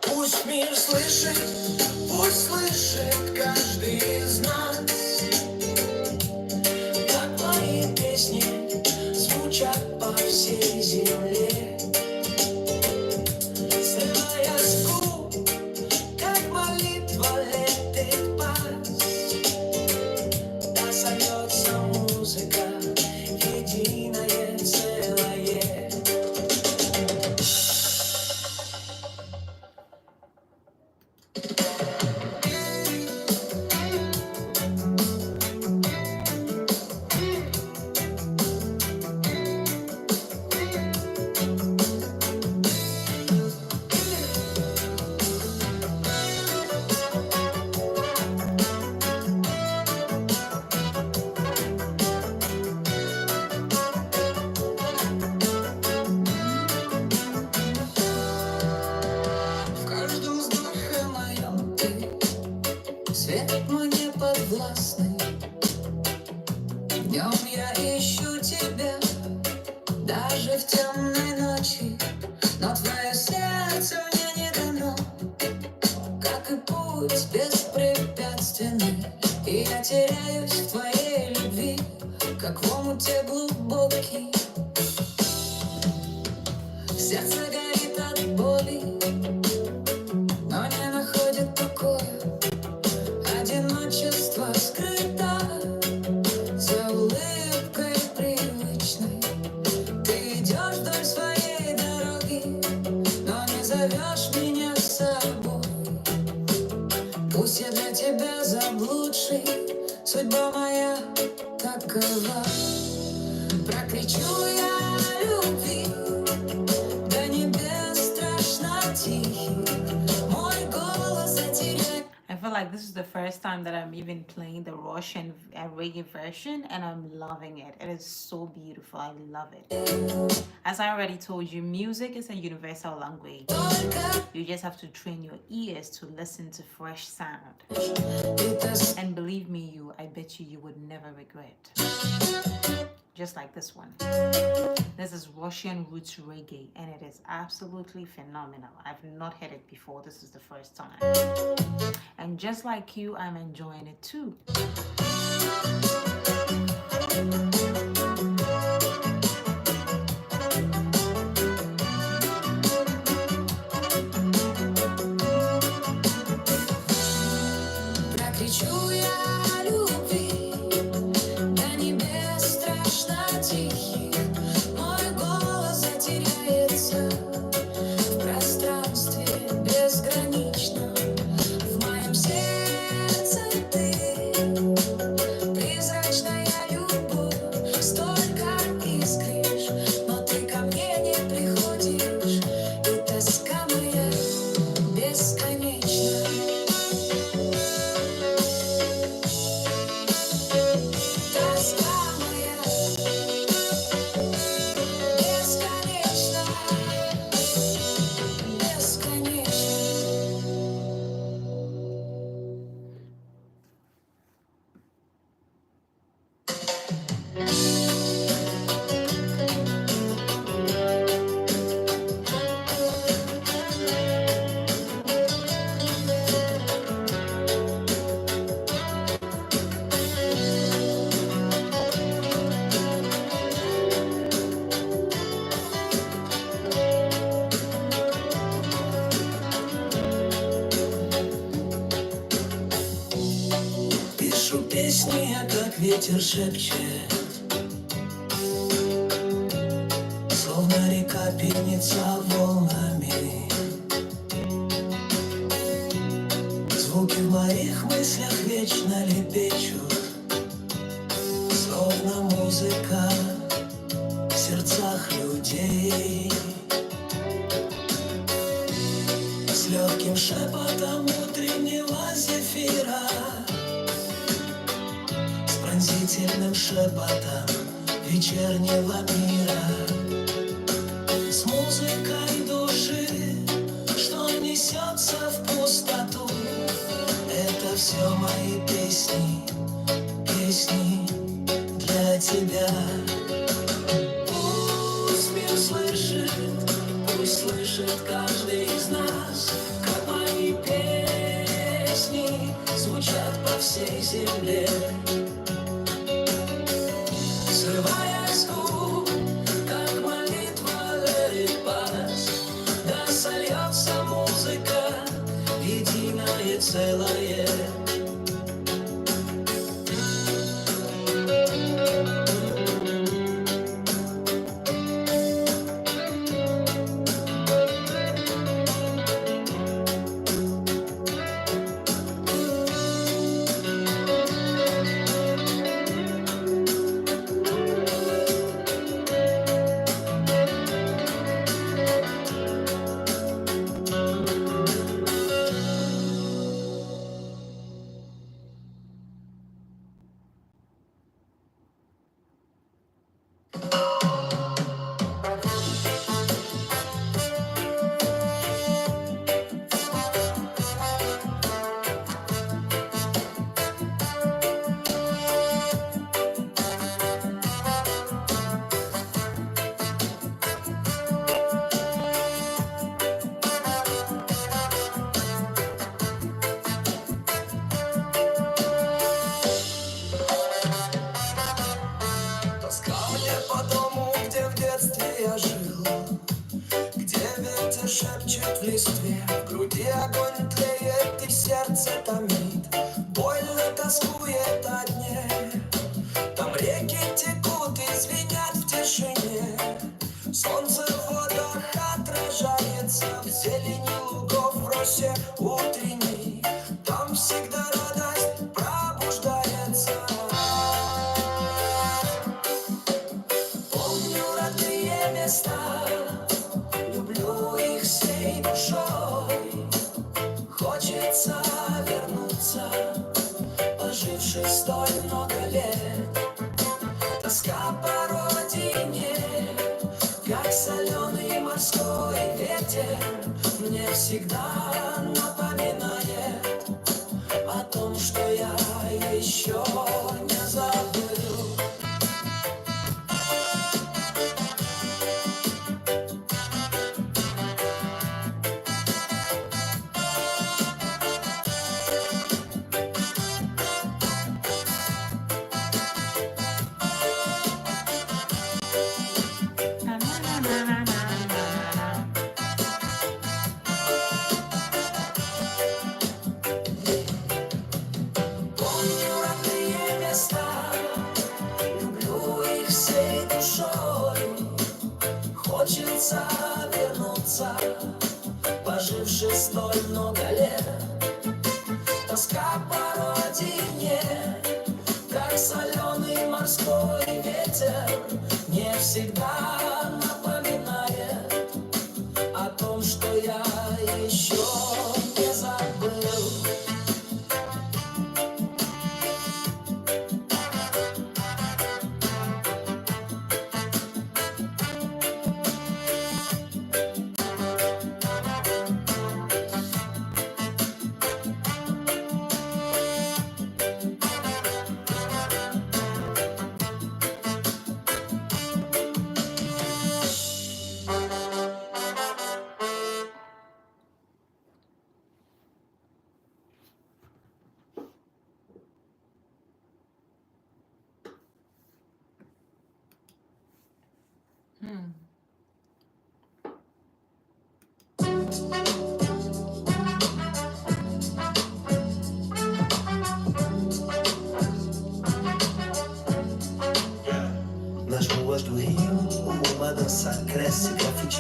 Пусть мир слышит, пусть слышит каждый из нас, как мои песни звучат по всей земле. Срывая скул, как молитва летит пас, да сольется музыка в единое целое. В каждом вздохе моем ты, свет мне подвластный. Днем я ищу тебя, даже в темной ночи, но твое сердце мне не дано, как и путь беспрепятственный. И я теряюсь в твоей любви, как в омуте глубокий. Сердце горит от боли, но не находит покоя. Одиночество скрыто за улыбкой привычной. Ты идешь вдоль своей дороги, но не зовешь меня с собой. Пусть я для тебя заблудший, судьба моя такова. Прокричу я о любви, до небес страшно тихий, мой голос затеряет. I feel like this is the first time that I'm even playing the Russian reggae version, and I'm loving it. It is so beautiful. I love it. As I already told you, music is a universal language. You just have to train your ears to listen to fresh sound. And believe me, I bet you would never regret. Just like this one. This is Russian roots reggae, and it is absolutely phenomenal. I've not heard it before. This is the first time. And just like you, I'm enjoying it too. Прокричу я о любви, до небес страшно тихий, мой голос затеряется в пространстве безграничном. В моем сердце ты, призрачная любовь, столько искришь, но ты ко мне не приходишь, и тоска моя бесконечна. Тоска моя бесконечна, бесконечна. песни, как ветер шепчет, словно река пенится волнами. Звуки в моих мыслях вечно лепечут, словно музыка в сердцах людей. С легким шепотом утреннего зефира, с пронзительным шепотом вечернего мира, с музыкой души, что несется в пустоту. Это все мои песни, песни для тебя. Пусть мир слышит, пусть слышит каждый из нас, как мои песни звучат по всей земле. Срываясь с губ, как молитва лерит бас, да сольется музыка в единое целое. Тоска мне по дому, где в детстве я жил, где ветер шепчет в листве, в груди огонь тлеет и сердце томит, больно тоскует о дне. Там реки текут и звенят в тишине, солнце в водах отражается, в зелени лугов в росе утренней, там всегда радость пробуждается. Помню родные места, люблю их всей душой, хочется вернуться, поживши столь много лет. Тоска по родине, как соленый морской ветер, мне всегда напоминает о том, что я еще не забыл.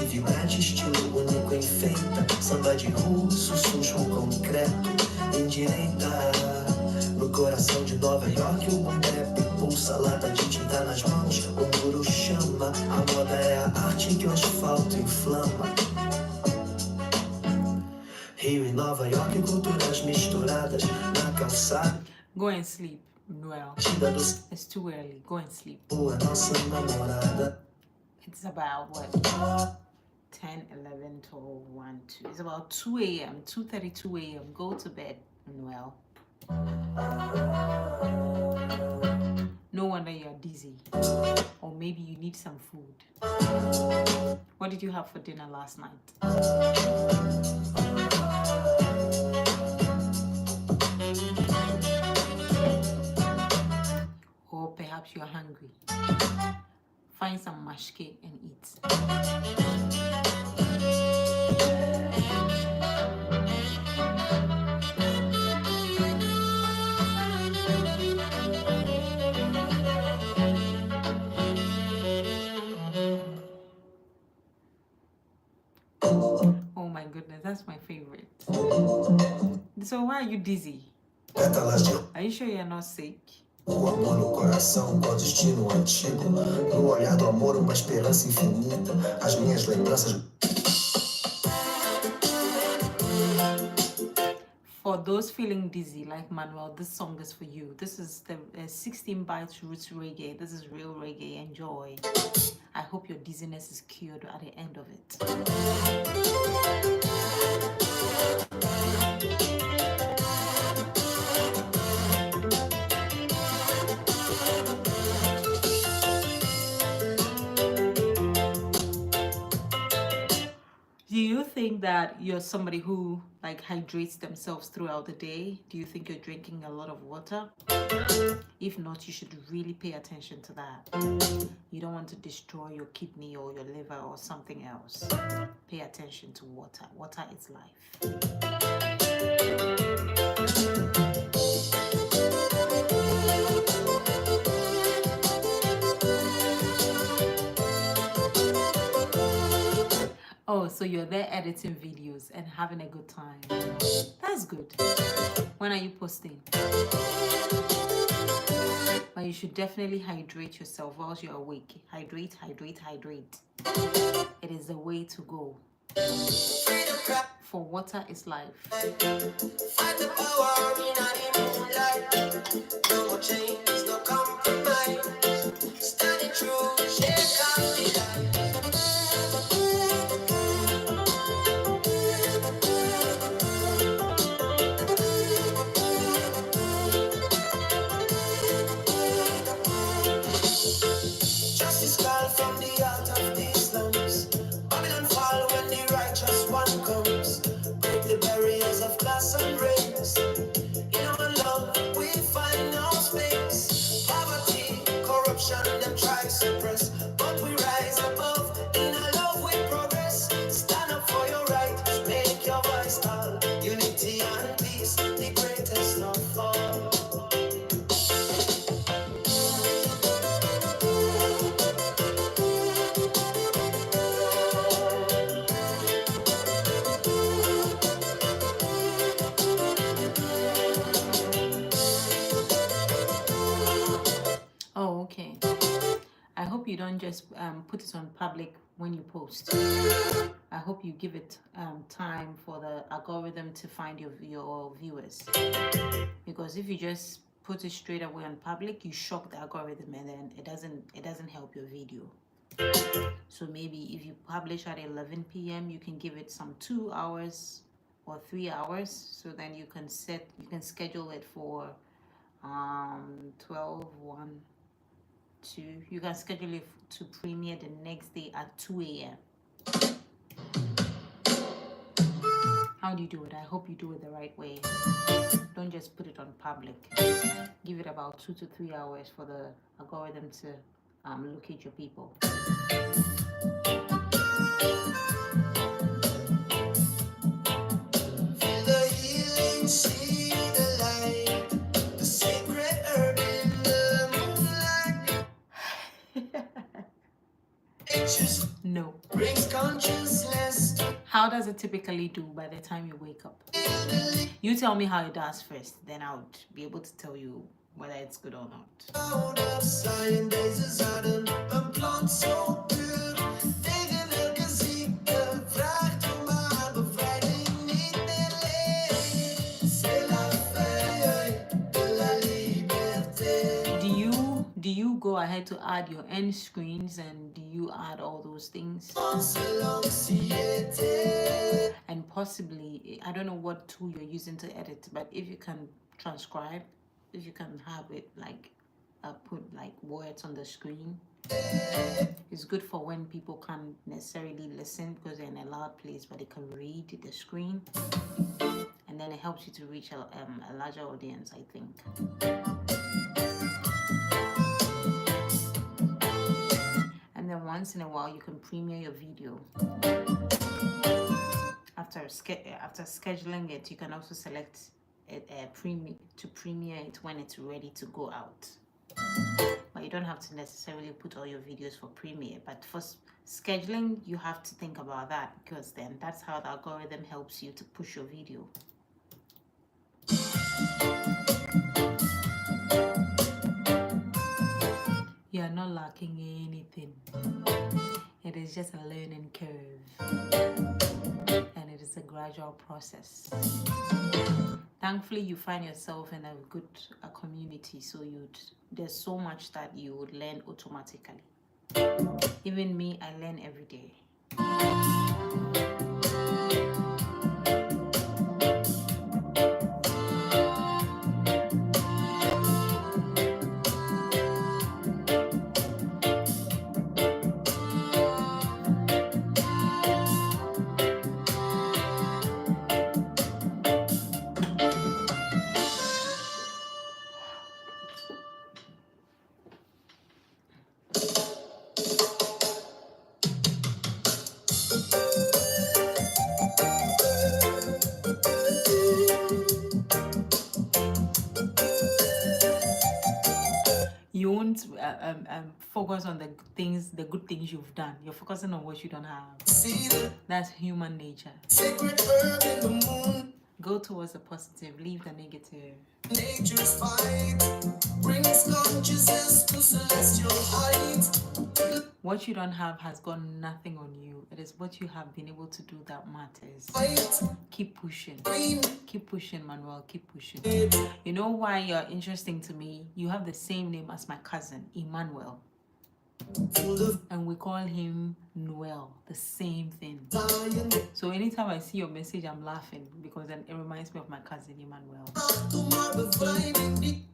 civilmente, estilo único enfeita. Samba de russo, sujo concreto, endireita. No coração de Nova York, o boom bap pulsa, lata de tinta nas mãos, o muro chama. A moda é a arte que o asfalto inflama. Rio e Nova York, culturas misturadas na calçada. Go and sleep. Well, it's too early. Go and sleep. Nossa namorada. It's about what? 10, 11, 12, 1, 2. It's about 2 a.m., 2:32 a.m. Go to bed, Noel. No wonder you're dizzy. Or maybe you need some food. What did you have for dinner last night? Or perhaps you're hungry. Find some mashke and eat. Oh my goodness, that's my favorite. So why are you dizzy? Are you sure you're not sick? O amor no coração, com destino antigo. No olhar do amor, uma esperança infinita. As minhas lembranças. For those feeling dizzy like Manuel, this song is for you. This is the 16 Bytes Roots Reggae. This is real reggae. Enjoy. I hope your dizziness is cured at the end of it. Do you think that you're somebody who like hydrates themselves throughout the day? Do you think you're drinking a lot of water? If not, you should really pay attention to that. You don't want to destroy your kidney or your liver or something else. Pay attention to water. Water is life. Oh, so you're there editing videos and having a good time. That's good. When are you posting? But you should definitely hydrate yourself whilst you're awake. Hydrate, hydrate, hydrate. It is the way to go. For water is life. Fight the power in the moonlight. No more chains, no compromise. Standing true, shake out the light. Justice call from the heart of these slums. Babylon fall when the righteous one comes. Break the barriers of class and race. In our love, we find no space. Poverty, corruption, them try suppress. But we rise above. In our love, we progress. Stand up for your right. Make your voice tall. Unity and peace, the greatest of all. Oh, okay. I hope you don't just put it on public when you post. I hope you give it time for the algorithm to find your viewers. Because if you just put it straight away on public, you shock the algorithm and then it doesn't help your video. So maybe if you publish at 11 p.m., you can give it some 2 hours or 3 hours. So then you can schedule it for 12, 1, 2. You can schedule it to premiere the next day at 2 a.m. How do you do it? I hope you do it the right way. Don't just put it on public. Give it about 2 to 3 hours for the algorithm to locate your people. Feel the healing, see the light, the sacred herb in the moonlight. It just No. brings conscious does it typically do by the time you wake up? You tell me how it does first, then I would be able to tell you whether it's good or not. Do you go ahead to add your end screens, and do you add all those things? And possibly, I don't know what tool you're using to edit, but if you can transcribe, if you can have it like put like words on the screen, it's good for when people can't necessarily listen because they're in a loud place, but they can read the screen, and then it helps you to reach a larger audience, I think. And then once in a while you can premiere your video. After scheduling it, you can also select it to premiere it when it's ready to go out. But you don't have to necessarily put all your videos for premiere, but for scheduling you have to think about that, because then that's how the algorithm helps you to push your video. You are not lacking anything. It is just a learning curve, and it is a gradual process. Thankfully, you find yourself in a good community, so there's so much that you would learn automatically. Even me, I learn every day. You won't focus on the good things you've done. You're focusing on what you don't have. That's human nature. Go towards the positive, leave the negative. Nature's fight brings consciousness to celestial height. What you don't have has got nothing on you. It is what you have been able to do that matters. Keep pushing. Keep pushing, Manuel. Keep pushing. You know why you're interesting to me? You have the same name as my cousin, Emmanuel. And we call him Noel, the same thing. So anytime I see your message, I'm laughing because then it reminds me of my cousin Emmanuel.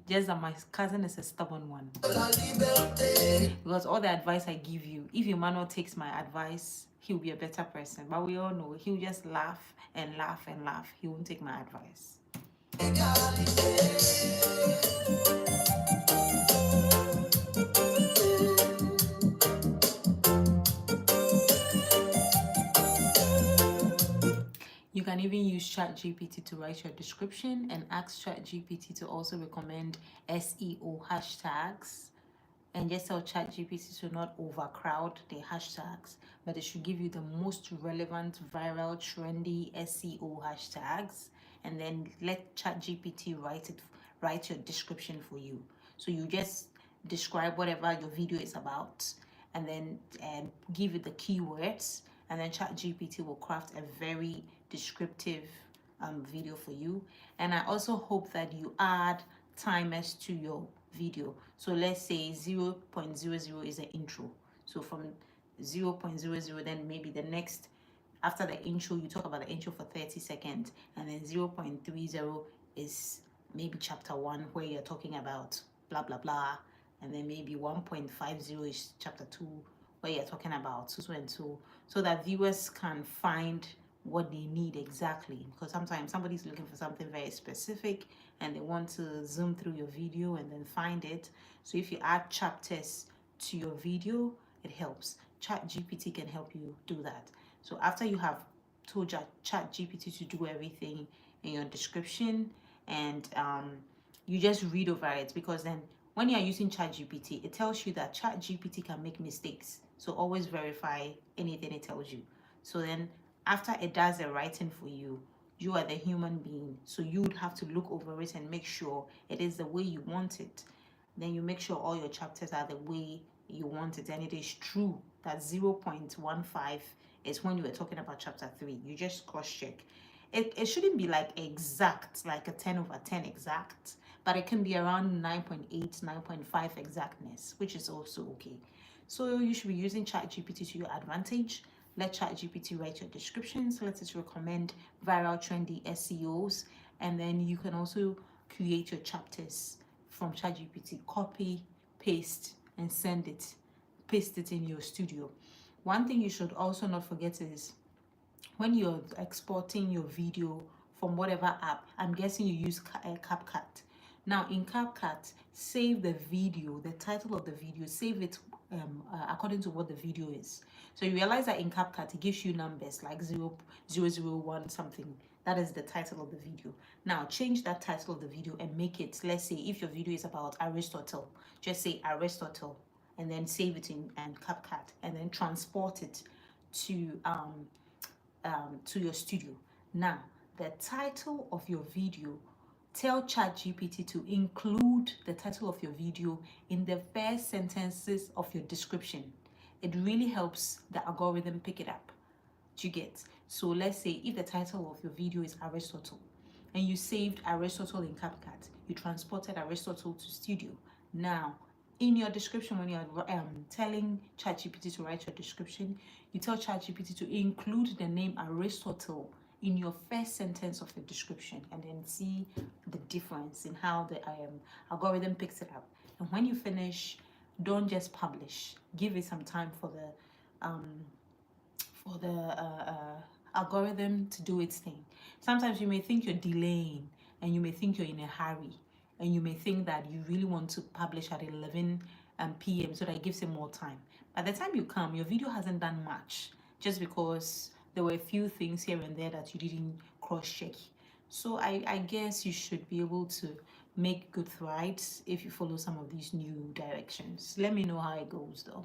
Just that my cousin is a stubborn one. Because all the advice I give you, if Emmanuel takes my advice, he'll be a better person. But we all know he'll just laugh and laugh and laugh. He won't take my advice. You can even use ChatGPT to write your description and ask ChatGPT to also recommend SEO hashtags. And just tell ChatGPT to not overcrowd the hashtags, but it should give you the most relevant, viral, trendy SEO hashtags. And then let ChatGPT write your description for you. So you just describe whatever your video is about, and then give it the keywords, and then ChatGPT will craft a very descriptive video for you. And I also hope that you add timers to your video. So let's say 0.00 is the intro. So from 0.00, then maybe the next, after the intro, you talk about the intro for 30 seconds, and then 0.30 is maybe chapter 1 where you're talking about blah blah blah, and then maybe 1.50 is chapter 2 where you're talking about so and so, so that viewers can find what they need exactly, because sometimes somebody's looking for something very specific and they want to zoom through your video and then find it. So if you add chapters to your video, it helps. ChatGPT can help you do that. So after you have told ChatGPT to do everything in your description, and you just read over it, because then when you are using ChatGPT, it tells you that ChatGPT can make mistakes. So always verify anything it tells you. So then After it does the writing for you, you are the human being, so you would have to look over it and make sure it is the way you want it. Then you make sure all your chapters are the way you want it, and it is true that 0.15 is when you were talking about chapter 3. You just cross check. It shouldn't be like exact, like a 10 over 10 exact, but it can be around 9.8, 9.5 exactness, which is also okay. So you should be using ChatGPT to your advantage. Let ChatGPT write your descriptions. Let it recommend viral, trendy SEOs, and then you can also create your chapters from ChatGPT. Copy, paste, and send it. Paste it in your studio. One thing you should also not forget is when you're exporting your video from whatever app, I'm guessing you use CapCut. Now in CapCut, save the video, the title of the video, save it according to what the video is. So you realize that in CapCut, it gives you numbers like 0, 0, 0, 1 something. That is the title of the video. Now change that title of the video and make it, let's say if your video is about Aristotle, just say Aristotle and then save it in CapCut and then transport it to your studio. Now, the title of your video, tell ChatGPT to include the title of your video in the first sentences of your description. It really helps the algorithm pick it up. Do you get? So let's say if the title of your video is Aristotle and you saved Aristotle in CapCut, you transported Aristotle to studio. Now, in your description, when you're telling ChatGPT to write your description, you tell ChatGPT to include the name Aristotle in your first sentence of the description, and then see the difference in how the algorithm picks it up. And when you finish, don't just publish. Give it some time for the algorithm to do its thing. Sometimes you may think you're delaying, and you may think you're in a hurry, and you may think that you really want to publish at 11 p.m. so that it gives it more time. By the time you come, your video hasn't done much, just because there were a few things here and there that you didn't cross check. So I guess you should be able to make good strides if you follow some of these new directions. Let me know how it goes though.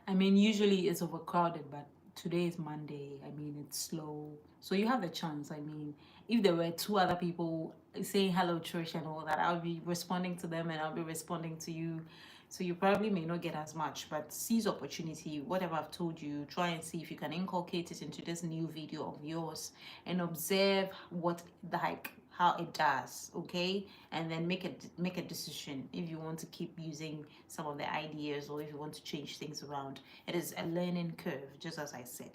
I mean, usually it's overcrowded, but today is Monday. I mean, it's slow. So you have a chance. I mean, if there were two other people saying hello, church, and all that, I'll be responding to them and I'll be responding to you. So you probably may not get as much, but seize opportunity. Whatever I've told you, try and see if you can inculcate it into this new video of yours and observe what the heck, how it does, okay? And then make a decision if you want to keep using some of the ideas or if you want to change things around. It is a learning curve, just as I said.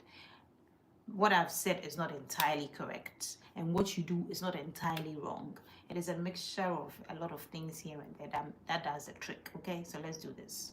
What I've said is not entirely correct, and what you do is not entirely wrong. It is a mixture of a lot of things here and there that does the trick. Okay, so let's do this.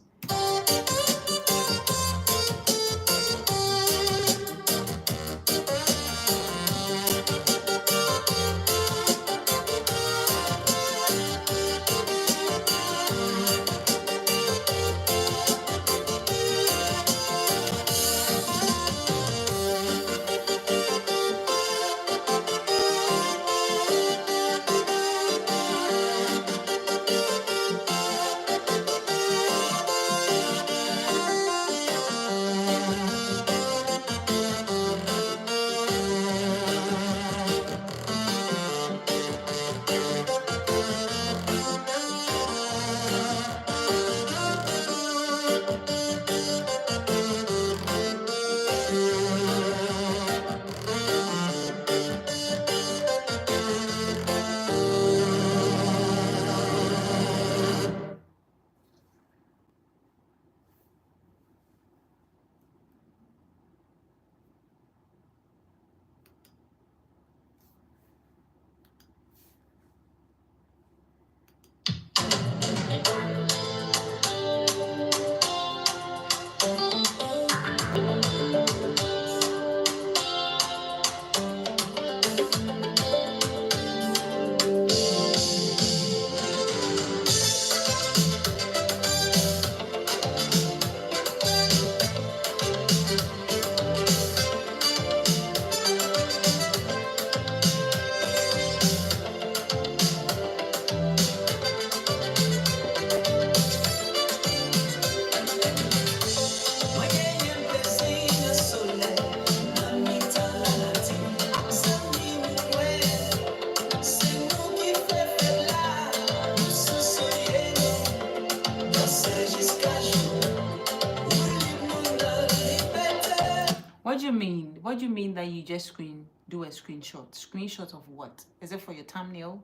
do you mean? What do you mean that you just do a screenshot? Screenshot of what? Is it for your thumbnail?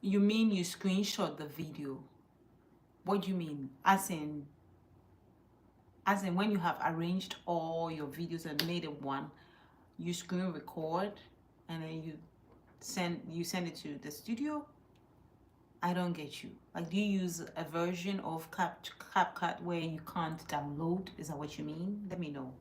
You mean you screenshot the video? What do you mean? As in when you have arranged all your videos and made it one, you screen record and then you send it to the studio? I don't get you. Like, do you use a version of CapCut where you can't download? Is that what you mean? Let me know.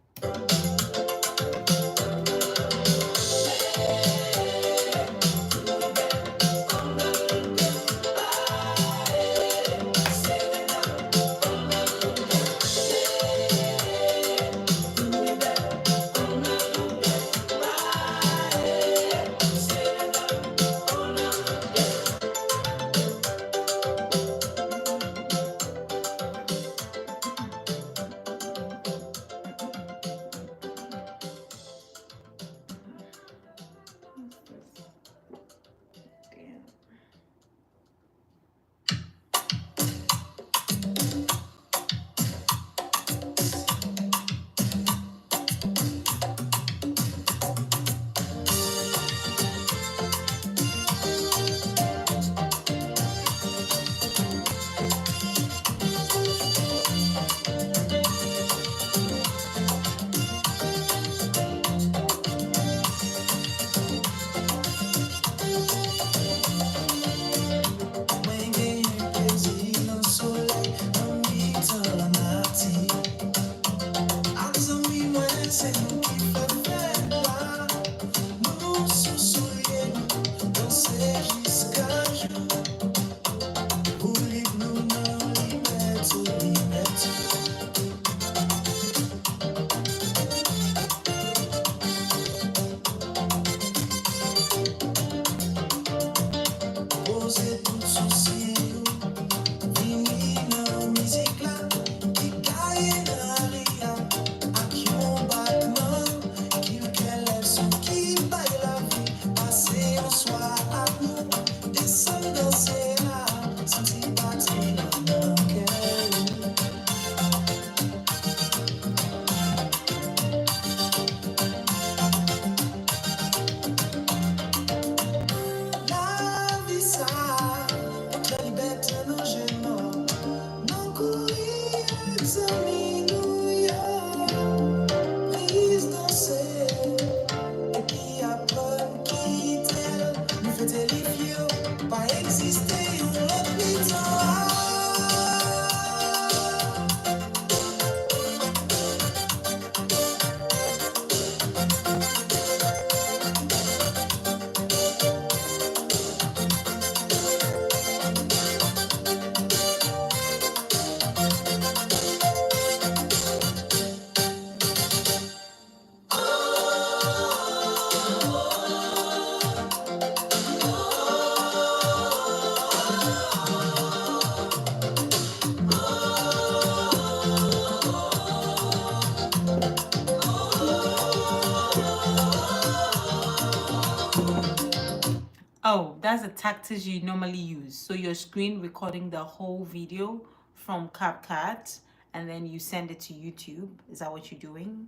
Oh, that's the tactics you normally use. So you're screen recording the whole video from CapCut and then you send it to YouTube. Is that what you're doing?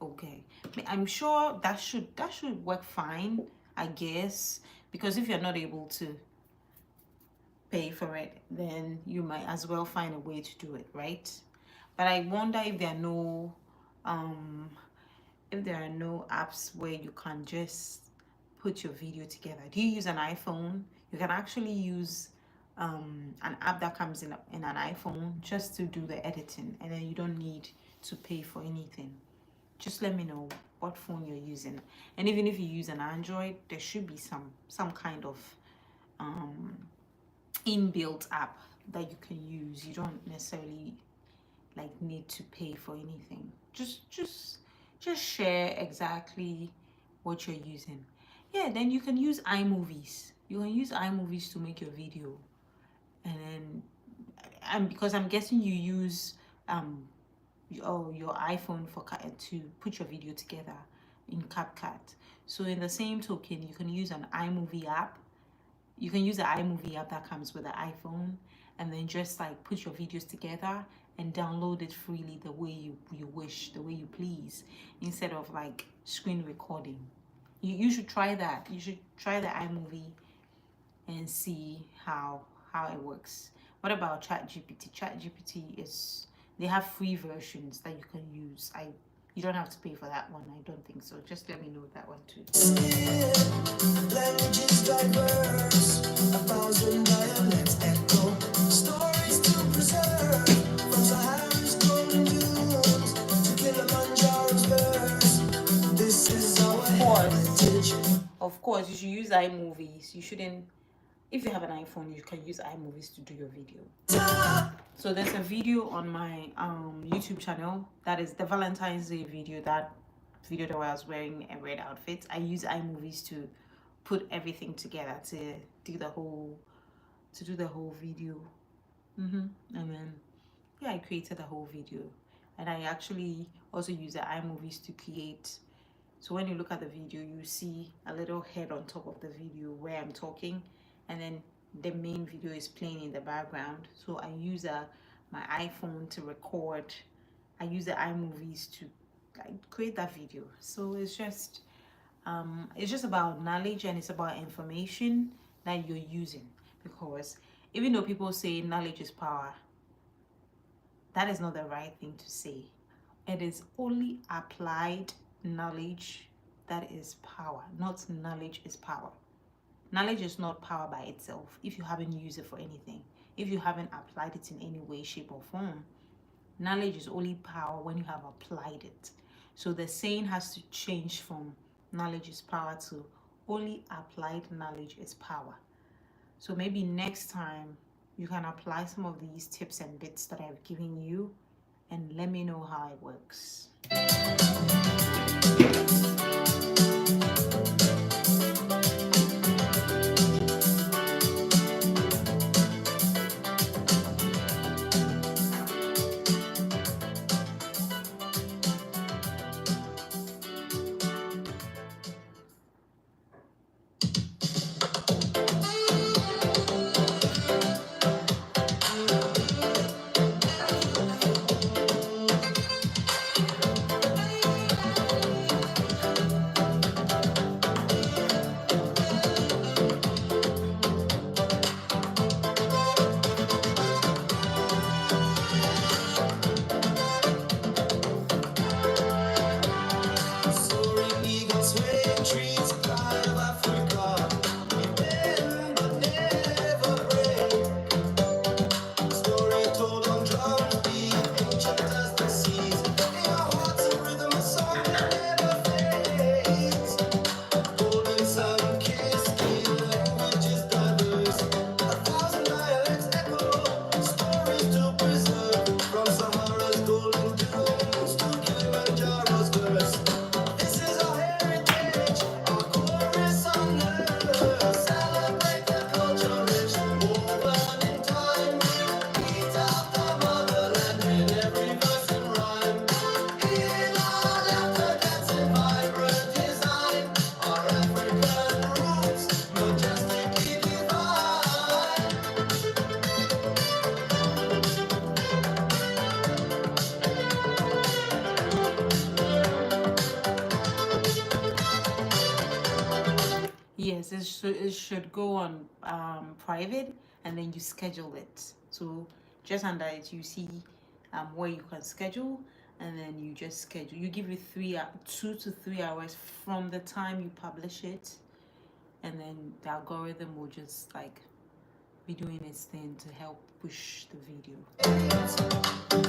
Okay. I'm sure that should work fine, I guess, because if you're not able to pay for it, then you might as well find a way to do it, right? But I wonder um if there are no apps where you can just put your video together. Do you use an iPhone? You can actually use an app that comes in an iPhone just to do the editing, and then you don't need to pay for anything. Just let me know what phone you're using, and even if you use an Android, there should be some kind of um, inbuilt app that you can use. You don't necessarily like need to pay for anything. Just share exactly what you're using. Yeah, then you can use iMovies. You can use iMovies to make your video, and then and because I'm guessing you use your iPhone for to put your video together in CapCut. So in the same token, you can use an iMovie app. You can use the iMovie app that comes with the iPhone, and then just like put your videos together and download it freely the way you wish, the way you please, instead of like screen recording. You should try that. You should try the iMovie and see how it works. What about ChatGPT? ChatGPT is, they have free versions that you can use. You don't have to pay for that one. I don't think so. Just let me know that one too. Languages diverse, 1,000 dialects echo, stories to preserve, from Sahara's golden dunes to Kilimanjaro's verse. This is our heritage. Of course, you should use iMovies. You shouldn't. If you have an iPhone, you can use iMovies to do your video. So there's a video on my YouTube channel that is the Valentine's Day video. That video that I was wearing a red outfit. I use iMovies to put everything together to do the whole video. And then yeah, I created the whole video, and I actually also use the iMovies to create. So when you look at the video, you see a little head on top of the video where I'm talking, and then the main video is playing in the background. So I use my iPhone to record. I use the iMovies to like create that video. So it's just about knowledge, and it's about information that you're using. Because even though people say knowledge is power, that is not the right thing to say. It is only applied knowledge that is power, not knowledge is power. Knowledge is not power by itself if you haven't used it for anything, if you haven't applied it in any way, shape, or form. Knowledge is only power when you have applied it. So the saying has to change from knowledge is power to only applied knowledge is power. So maybe next time you can apply some of these tips and bits that I've given you, and let me know how it works. it should go on private, and then you schedule it. So just under it you see where you can schedule, and then you just schedule. You give it 2 to 3 hours from the time you publish it, and then the algorithm will just like be doing its thing to help push the video.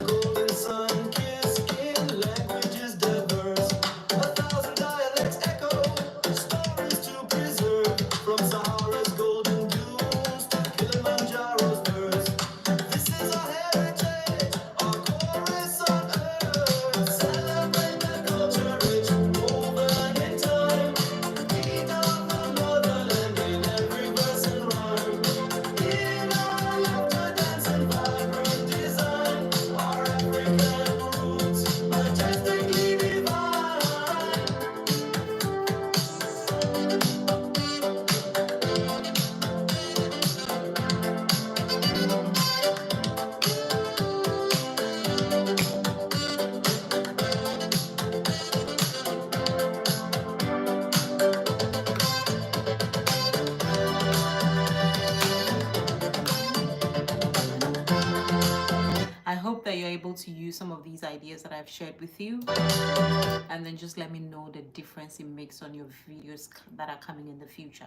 Golden sun kissed skin, languages diverse. 1,000 dialects echo, stories to preserve. From Sahara's golden dunes to Kilimanjaro's verse. This is our heritage, our chorus on earth. Celebrate the culture rich, woven in time. Beat of the motherland in every verse and rhyme. In our laughter, dance and vibrant design, our African roots majestically divine. I hope that you're able to use some of these ideas that I've shared with you, and then just let me know the difference it makes on your videos that are coming in the future.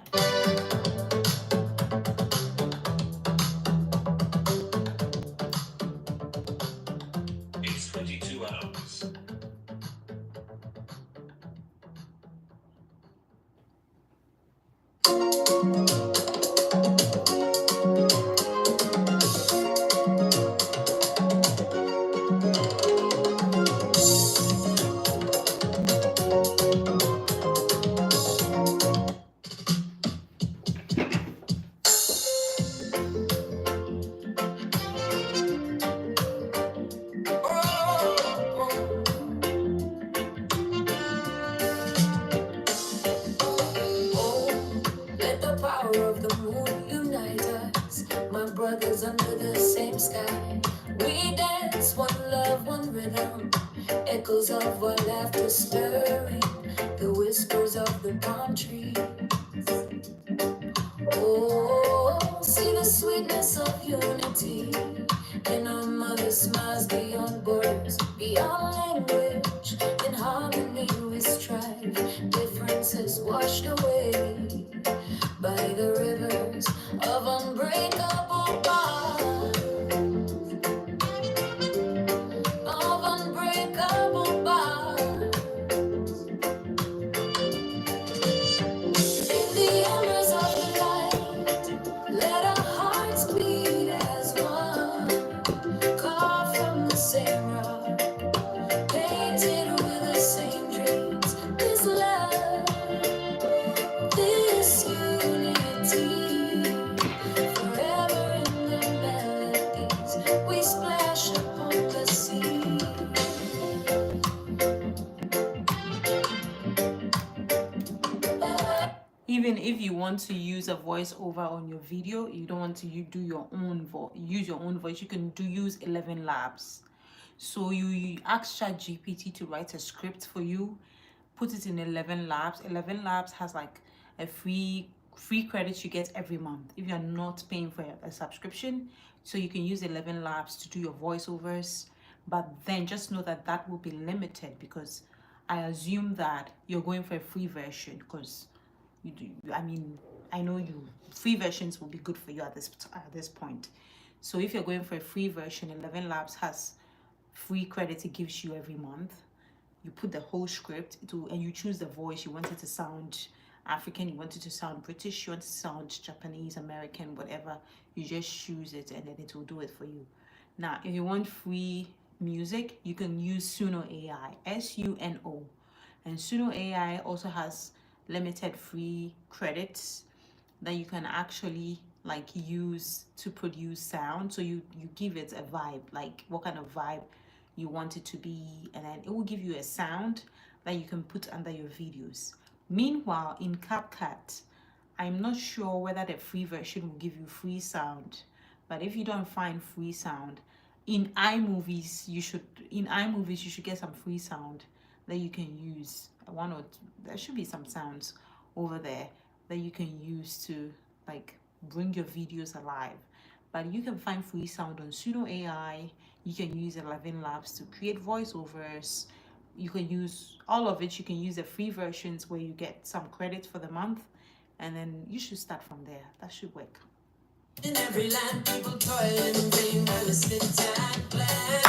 It's 22 hours. Oh, let the power of the moon unite us, my brothers under the same sky. We dance, one love, one rhythm, echoes of our laughter stirring, the whispers of the palm trees. Oh, see the sweetness of unity in our mother smiles beyond borders, beyond language. In harmony we strive, differences washed away by the rivers of unbreakable bond, of unbreakable bond. In the embers of the light, let our hearts beat as one, carved from the same rock, painted with the same dreams. This love, this unity, forever in the melodies we splash upon the sea. Even if you want to use a voiceover on your video, you don't want to do your own use your own voice, you can use 11 labs. So you ask ChatGPT to write a script for you, put it in 11 labs. 11 labs has like a free credits you get every month if you're not paying for a subscription. So you can use 11 labs to do your voiceovers, but then just know that that will be limited, because I assume that you're going for a free version, because you do, I mean, I know free versions will be good for you at this point. So if you're going for a free version, 11 labs has free credits it gives you every month. You put the whole script and you choose the voice. You want it to sound African, you want it to sound British, you want it to sound Japanese, American, whatever. You just choose it and then it will do it for you. Now, if you want free music, you can use SUNO AI, SUNO. And SUNO AI also has limited free credits that you can actually like use to produce sound. So you give it a vibe, like what kind of vibe you want it to be, and then it will give you a sound that you can put under your videos. Meanwhile, in CapCut, I'm not sure whether the free version will give you free sound, but if you don't find free sound, in iMovies you should get some free sound that you can use. There should be some sounds over there. that you can use to like bring your videos alive. But you can find free sound on SUNO AI. You can use 11 Labs to create voiceovers. You can use all of it. You can use the free versions where you get some credit for the month, and then you should start from there. That should work. In every land, people toil in vain while the sit and plan.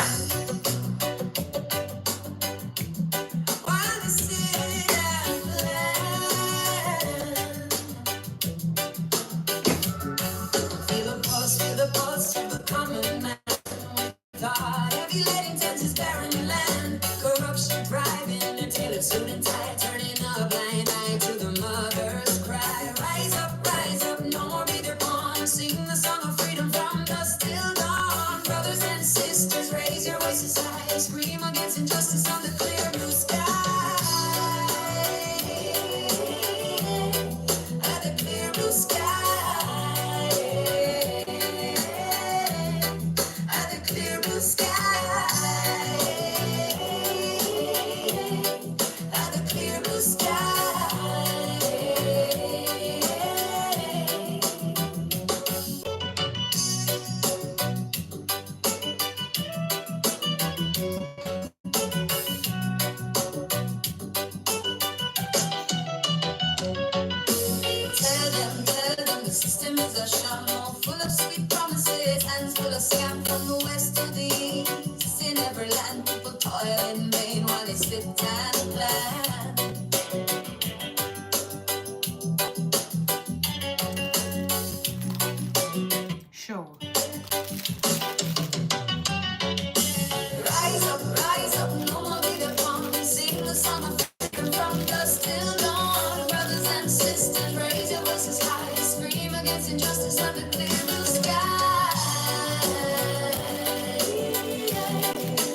While the sit and plan. Feel the pulse of the common man. God, heavy laden tents is barren land. Corruption driving until it's soon and tight. Turning a blind eye to the mother's cry. Rise up, no more be their pawn. Sing the song of freedom from dusk till dawn. Brothers and sisters, raise your voices high. Scream against injustice on the clear blue sky. At the clear blue sky. At the clear blue sky. At the clear blue sky. Tell them the system is a sham, full of sweet promises, hands full of scam from the west to the east. In every land, people toil in vain while they sit and plan. Sure. Rise up, no more be the pawn. Sing the song of freedom from dusk till dawn. Brothers and sisters, raise your voices high. Scream against injustice under clear blue sky.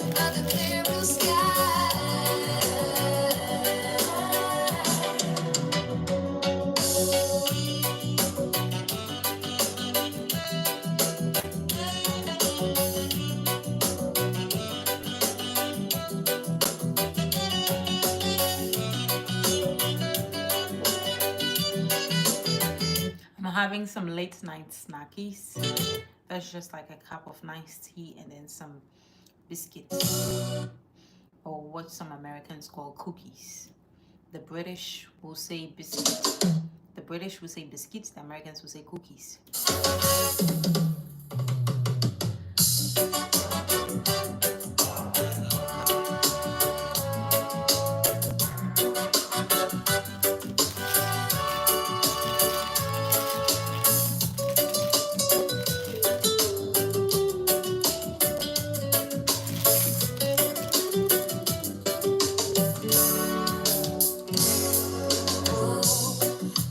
Under clear blue sky. I'm having some late night snackies. That's just like a cup of nice tea and then some biscuits, or what some Americans call cookies. The British will say biscuits. The British will say biscuits, the Americans will say cookies.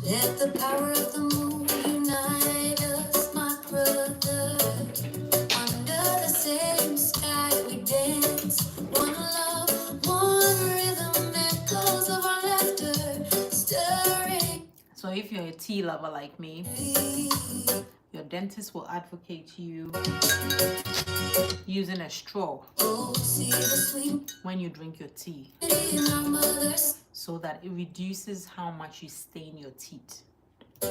Let the power of the moon unite us, my brother. Under the same sky we dance. One love, one rhythm, echoes of our laughter, stirring. So if you're a tea lover like me, your dentist will advocate you using a straw Oh, see the sweet when you drink your tea, in our mothers. so that it reduces how much you stain your teeth.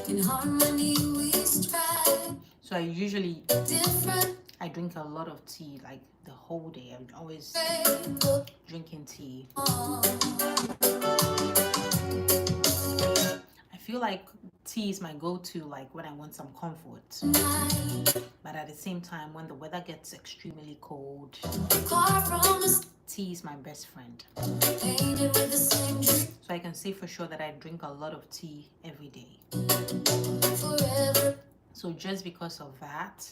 In harmony we strive. So I Different drink a lot of tea, like the whole day. I'm always drinking tea. I feel like tea is my go-to, like when I want some comfort. But at the same time, when the weather gets extremely cold, tea is my best friend. So I can say for sure that I drink a lot of tea every day. Forever. So just because of that,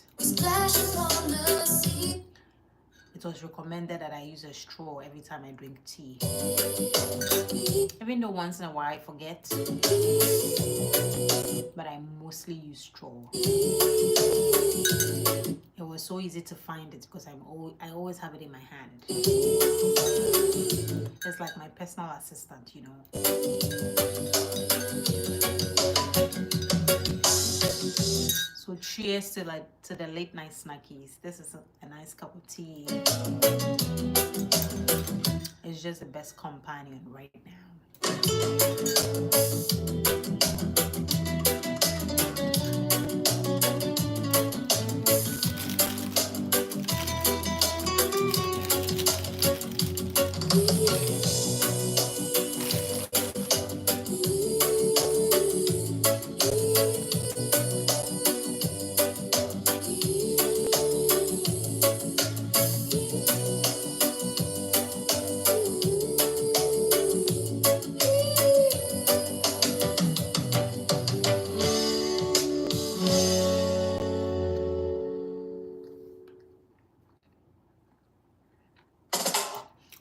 it was recommended that I use a straw every time I drink tea. Even though once in a while I forget, but I mostly use straw. It was so easy to find it because I always have it in my hand. It's like my personal assistant, you know. So cheers to the late night snackies. This is a nice cup of tea. It's just the best companion right now.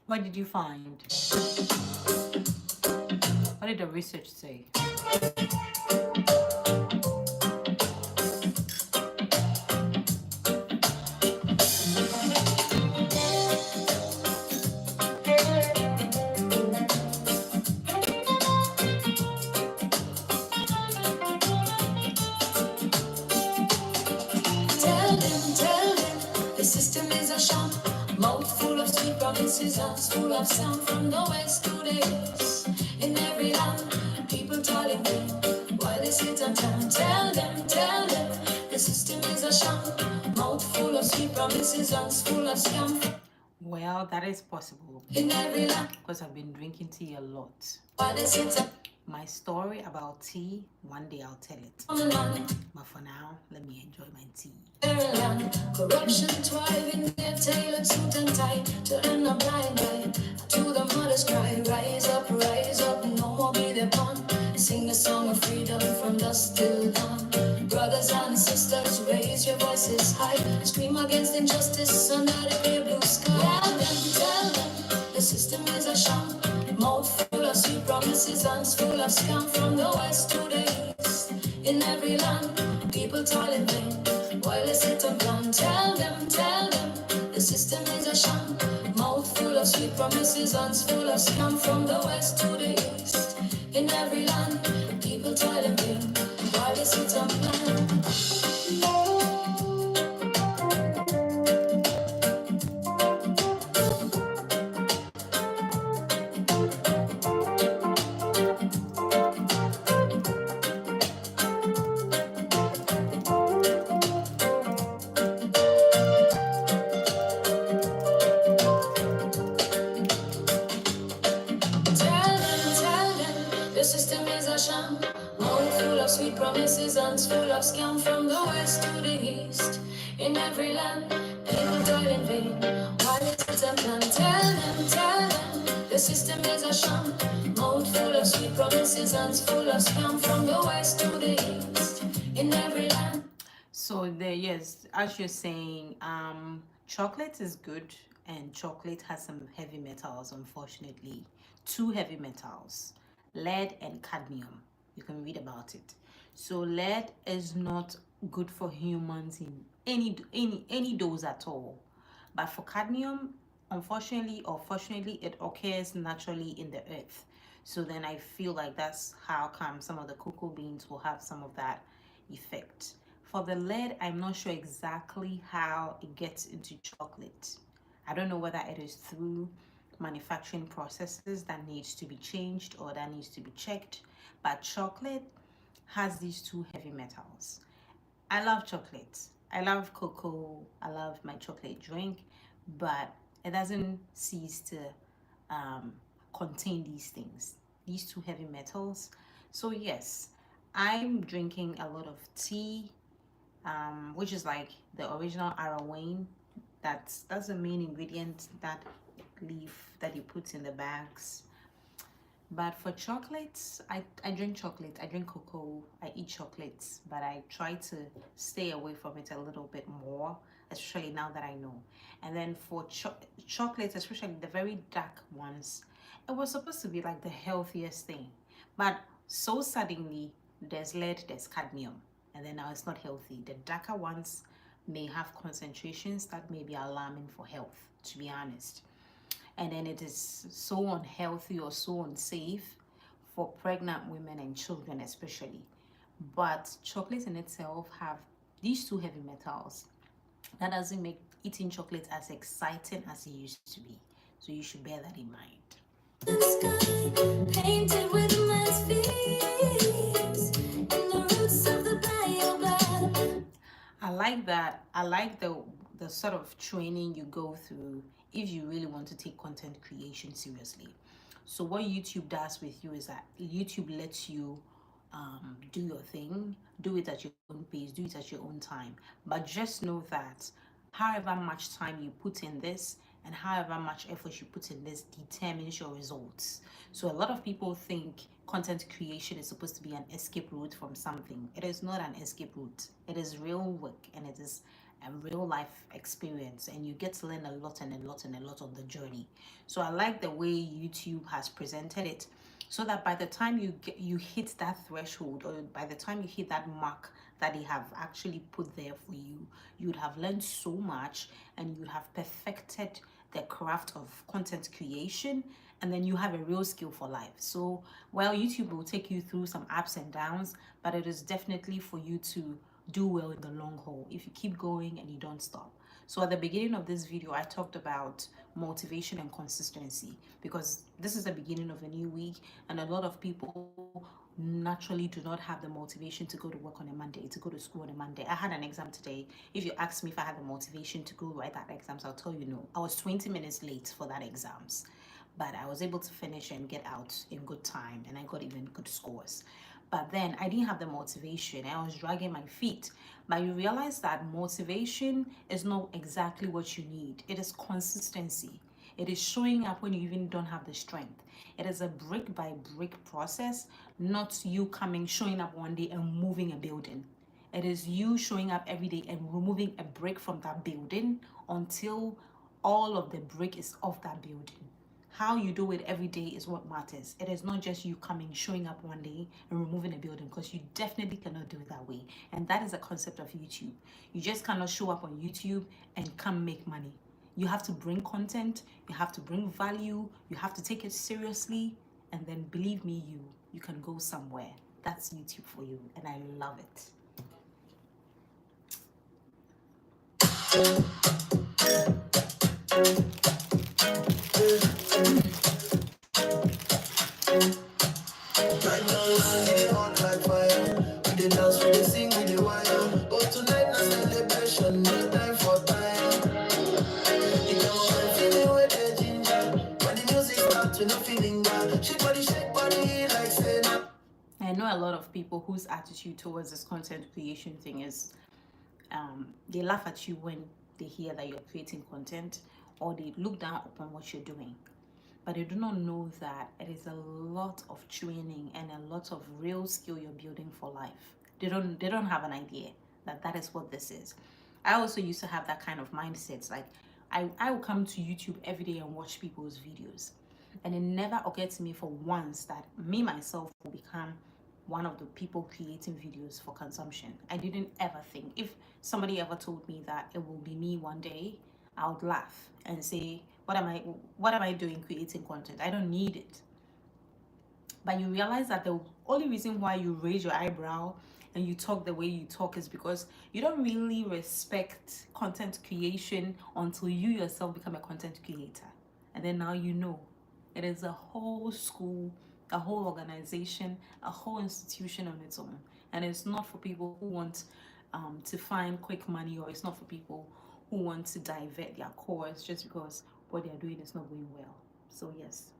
What did you find? What did the research say? Tell them, the system is a sham. Mouth full of sweet promises, hands full of sound from the west to the east. In every land, people toiling vain while they sit and tell them, the system is a sham. Mouth full of sweet promises, hands full of scam. Well, that is possible In every land, because I've been drinking tea a lot. while they sit and My story about tea, one day I'll tell it. on the land. But for now, let me enjoy my tea. Corruption thrive in their tailored suit and tie, turning a blind eye to the mother's cry. Rise up, no more be the pawn. Sing the song of freedom from dusk till dawn. Brothers and sisters, raise your voices high. Scream against injustice under the clear blue sky. Tell them, the system is a sham. Mouth full of sweet promises, hands full of scam from the west to the east. In every land, people toil in vain while they sit and plan. Tell them, the system is a sham. Mouth full of sweet promises, hands full of scam from the west to the east. In every land, people toil in vain while they sit and plan. Tell them, the system is a sham. Mouth full of sweet promises, hands full of scam from the west to the east. In every land, people toil in vain while they sit and plan. Tell them, the system is a sham. Mouth full of sweet promises, hands full of scam from the west to the east. In every land. So there, yes, as you're saying, chocolate is good, and chocolate has some heavy metals, unfortunately. Two heavy metals, lead and cadmium. You can read about it. So lead is not good for humans in any dose at all. But for cadmium, unfortunately or fortunately, it occurs naturally in the earth. So then I feel like that's how come some of the cocoa beans will have some of that effect. For the lead, I'm not sure exactly how it gets into chocolate. I don't know whether it is through manufacturing processes that needs to be changed or that needs to be checked. But chocolate has these two heavy metals. I love chocolate. I love cocoa. I love my chocolate drink, but it doesn't cease to um, contain these things, these two heavy metals. So yes, I'm drinking a lot of tea, which is like the original arawane. That's the main ingredient, that leaf that you put in the bags. But for chocolates, I drink chocolate, I drink cocoa, I eat chocolates, but I try to stay away from it a little bit more, especially now that I know. And then for chocolates, especially the very dark ones, it was supposed to be like the healthiest thing. But so suddenly, there's lead, there's cadmium, and then now it's not healthy. The darker ones may have concentrations that may be alarming for health, to be honest. And then it is so unhealthy or so unsafe for pregnant women and children especially. But chocolate in itself have these two heavy metals. That doesn't make eating chocolate as exciting as it used to be. So you should bear that in mind. Painted with man's fears in the roots of the baobab. I like that. I like the sort of training you go through if you really want to take content creation seriously. So what YouTube does with you is that YouTube lets you do your thing, do it at your own pace, do it at your own time. But just know that however much time you put in this and however much effort you put in this determines your results. So a lot of people think content creation is supposed to be an escape route from something. It is not an escape route. It is real work and it is a real life experience, and you get to learn a lot and a lot and a lot on the journey. So I like the way YouTube has presented it, so that by the time you hit that threshold, or by the time you hit that mark that they have actually put there for you, you'd have learned so much and you'd have perfected the craft of content creation, and then you have a real skill for life. So while YouTube will take you through some ups and downs, but it is definitely for you to do well in the long haul if you keep going and you don't stop. So at the beginning of this video, I talked about motivation and consistency, because this is the beginning of a new week and a lot of people naturally do not have the motivation to go to work on a Monday, to go to school on a Monday. I had an exam today. If you ask me if I had the motivation to go write that exams, I'll tell you no. I was 20 minutes late for that exams, but I was able to finish and get out in good time, and I got even good scores. But then I didn't have the motivation. I was dragging my feet. But you realize that motivation is not exactly what you need. It is consistency. It is showing up when you even don't have the strength. It is a brick by brick process, not you coming, showing up one day and moving a building. It is you showing up every day and removing a brick from that building until all of the brick is off that building. How you do it every day is what matters. It is not just you coming, showing up one day and removing a building, because you definitely cannot do it that way. And that is the concept of YouTube. You just cannot show up on YouTube and come make money. You have to bring content, you have to bring value, you have to take it seriously, and then believe me, you can go somewhere. That's YouTube for you, and I love it. Right now, we dey hot like fire. We dey dance, we dey sing, we dey wire. But tonight na celebration, no time for time. You get one feeling with the ginger. When the music starts, we no feeling that. Shake body like say na. I know a lot of people whose attitude towards this content creation thing is they laugh at you when they hear that you're creating content, or they look down upon what you're doing, but they do not know that it is a lot of training and a lot of real skill you're building for life. They don't have an idea that that is what this is. I also used to have that kind of mindset. Like I will come to YouTube every day and watch people's videos, and it never occurred to me for once that me myself will become one of the people creating videos for consumption. I didn't ever think, if somebody ever told me that it will be me one day, I would laugh and say, what am I doing creating content? I don't need it. But you realize that the only reason why you raise your eyebrow and you talk the way you talk is because you don't really respect content creation until you yourself become a content creator. And then now you know it is a whole school, a whole organization, a whole institution on its own. And it's not for people who want to find quick money, or it's not for people who want to divert their course just because what they're doing is not going well. So yes.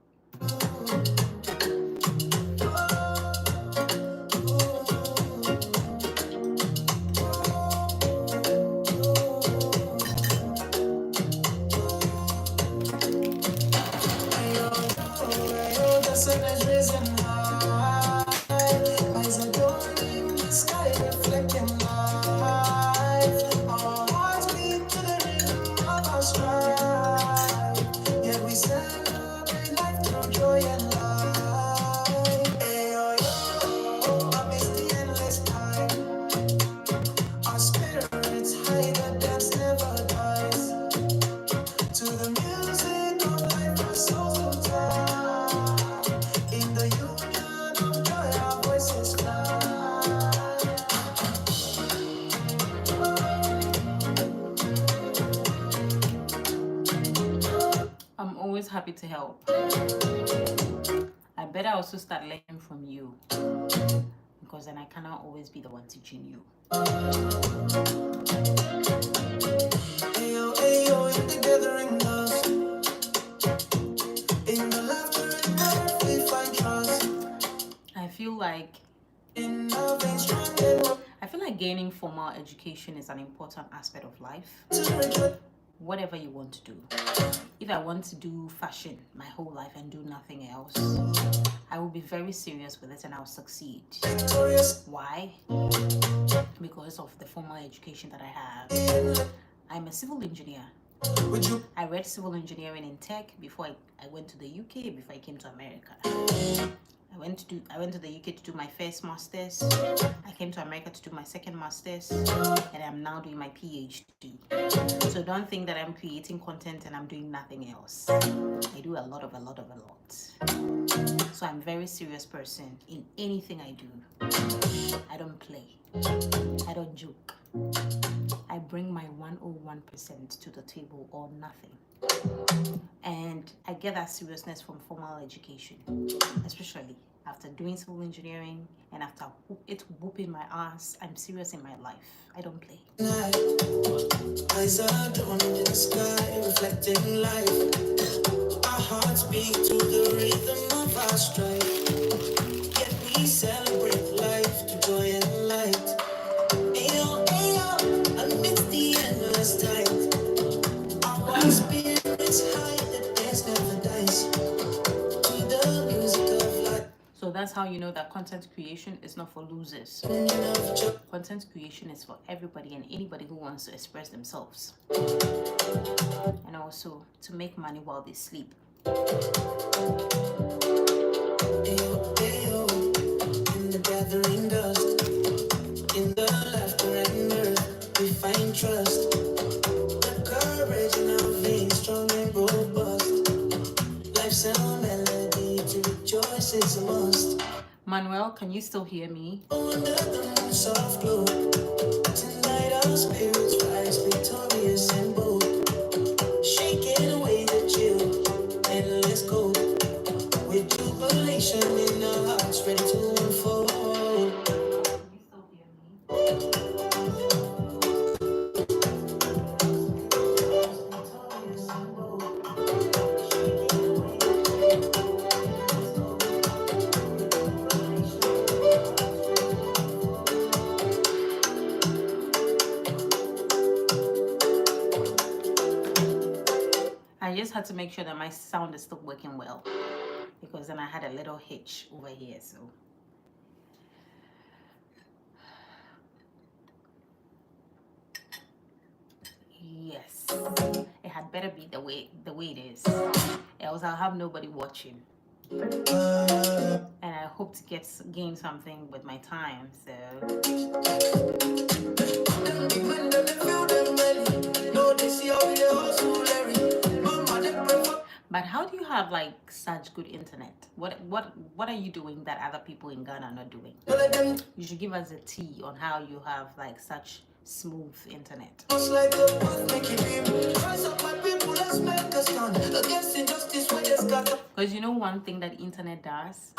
The sun is risen high. Eyes adoring the sky, reflecting light. Our hearts beat to the rhythm of our stride. Yet we celebrate life through joy and love. always happy to help. I better also start learning from you, because then I cannot always be the one teaching you. Ayo, ayo, in the gathering dust, in the laughter and mirth we find trust. I feel like In our veins strong gaining formal education is an important aspect of life. and Whatever you want to do. If I want to do fashion my whole life and do nothing else, I will be very serious with it and I'll succeed. victorious. Why? Because of the formal education that I have. I'm a civil engineer. Would you I read civil engineering in tech before I went to the UK, before I came to America. I went to the UK to do my first master's. I came to America to do my second master's, and I'm now doing my PhD. So don't think that I'm creating content and I'm doing nothing else. I do a lot. So I'm a very serious person in anything I do. I don't play. I don't joke. I bring my 101% to the table or nothing. And I get that seriousness from formal education, especially after doing civil engineering and after it whooping my ass. I'm serious in my life. I don't play. eyes are drawn in the sky, reflecting light. Our hearts beat to the rhythm of our strife. Yet we celebrate life to joy and light. Ayo, ayo, amidst the endless tide. Our spirits high, the dance never dies. To the music of life. So that's how you know that content creation is not for losers. Content creation is for everybody and anybody who wants to express themselves. And also to make money while they sleep. Ayo, ayo, in the gathering dust, in the laughter and mirth, we find trust. The courage in our veins, strong and robust. Life's a melody, to rejoice is a must. Manuel, can you still hear me? Under the moon's soft glow, tonight our spirits rise, victorious and bold. Shaking away the chill, and let's go. With jubilation in our hearts, ready to unfold. I just had to make sure that my sound is still working well, because then I had a little hitch over here. So yes, it had better be the way it is, else I'll have nobody watching. And I hope to gain something with my time. So but how do you have like such good internet? What are you doing that other people in Ghana are not doing? You should give us a tea on how you have like such smooth internet. Because you know one thing that internet does?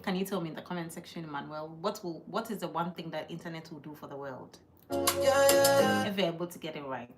Can you tell me in the comment section, Manuel, what is the one thing that internet will do for the world? If you're able to get it right.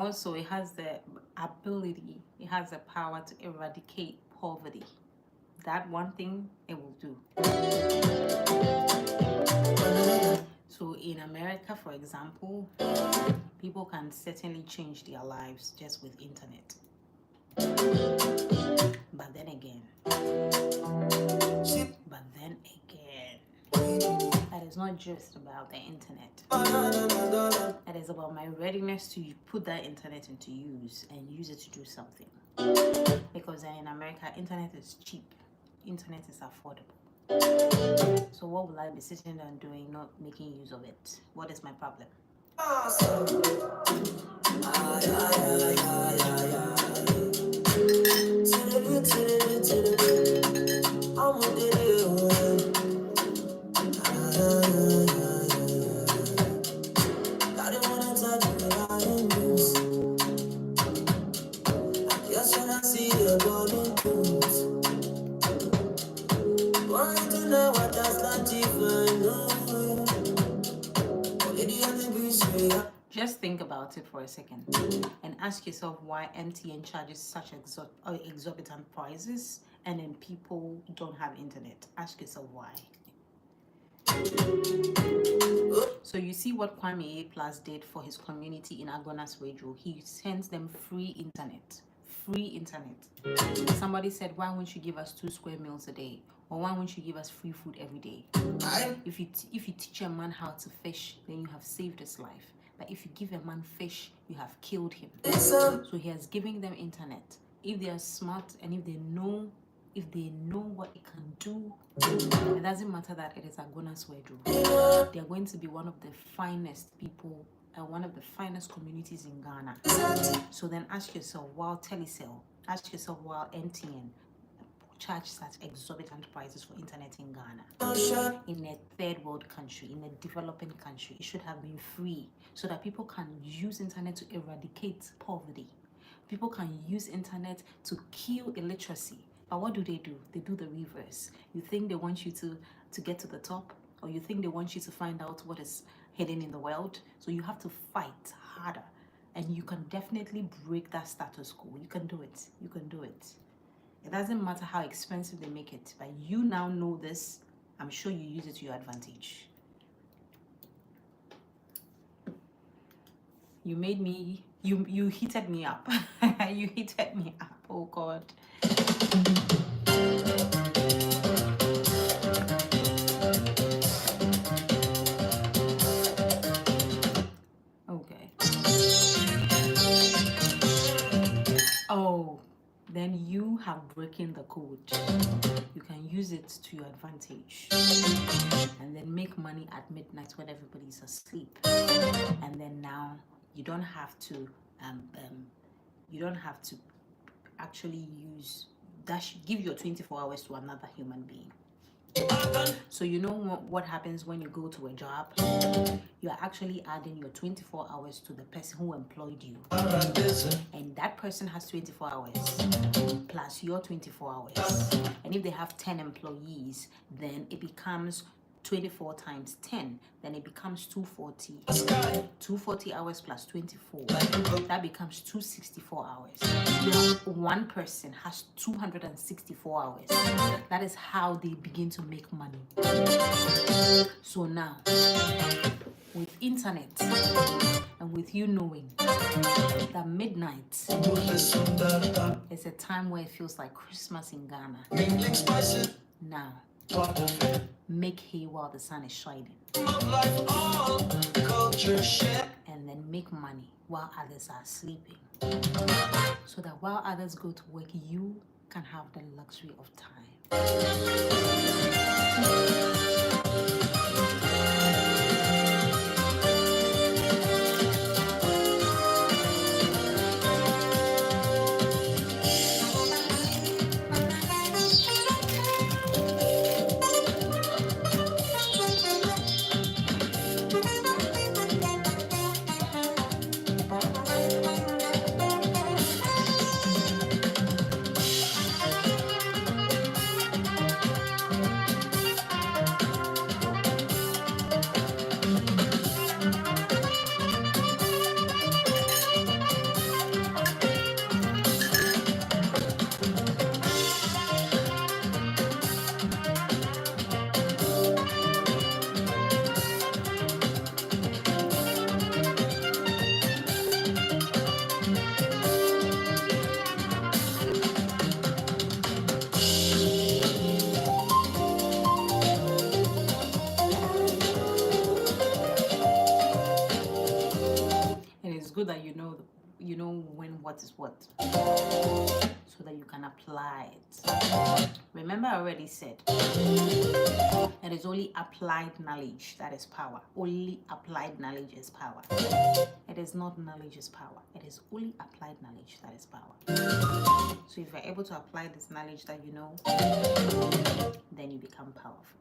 also it has the ability, it has the power to eradicate poverty. That one thing it will do. So in America, for example, people can certainly change their lives just with internet. But then again, that is not just about the internet. That is about my readiness to put that internet into use and use it to do something. Because in America, internet is cheap. Internet is affordable. So what will I be sitting and doing, not making use of it? What is my problem? Just think about it for a second and ask yourself why MTN charges such exorbitant prices and then people don't have internet. Ask yourself why. So you see what Kwame A Plus did for his community in Agonas Radio. He sends them free internet. Free internet. Somebody said, why won't you give us 2 square meals a day? Or why won't you give us free food every day? If you teach a man how to fish, then you have saved his life. But if you give a man fish, you have killed him. So he has given them internet. If they are smart and if they know what it can do, it doesn't matter that it is Agonas Wedro. They are going to be one of the finest people and one of the finest communities in Ghana. So then ask yourself, while Telecel, ask yourself, while MTN charge such exorbitant prices for internet in Ghana, in a third world country, in a developing country, it should have been free so that people can use internet to eradicate poverty. People can use internet to kill illiteracy. But what do? They do the reverse. You think they want you to get to the top, or you think they want you to find out what is hidden in the world. So you have to fight harder, and you can definitely break that status quo. You can do it. You can do it. It doesn't matter how expensive they make it, but you now know this. I'm sure you use it to your advantage. You made me, you heated me up. You heated me up. Oh God. Okay. Oh, then you have broken the code. You can use it to your advantage and then make money at midnight when everybody's asleep. And then now you don't have to actually give your 24 hours to another human being. So you know what happens when you go to a job? You're actually adding your 24 hours to the person who employed you. And that person has 24 hours plus your 24 hours. And if they have 10 employees, then it becomes 24 times 10, then it becomes 240. 240 hours plus 24, that becomes 264 hours. Now, one person has 264 hours. That is how they begin to make money. So now, with internet and with you knowing that midnight is a time where it feels like Christmas in Ghana. Now, make hay while the sun is shining. And then make money while others are sleeping. So that while others go to work, you can have the luxury of time. what is what, so that you can apply it. Remember, I already said it is only applied knowledge that is power. Only applied knowledge is power. It is not knowledge is power. It is only applied knowledge that is power. So if you're able to apply this knowledge that you know, then you become powerful.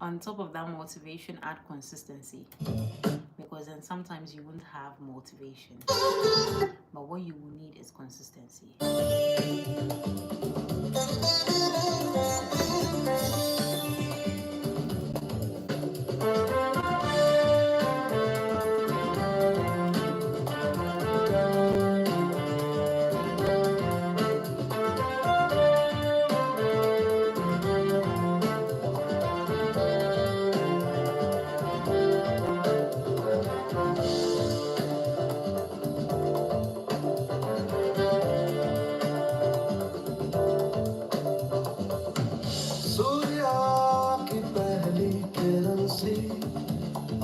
On top of that motivation, add consistency, because then sometimes you won't have motivation, but what you will need is consistency.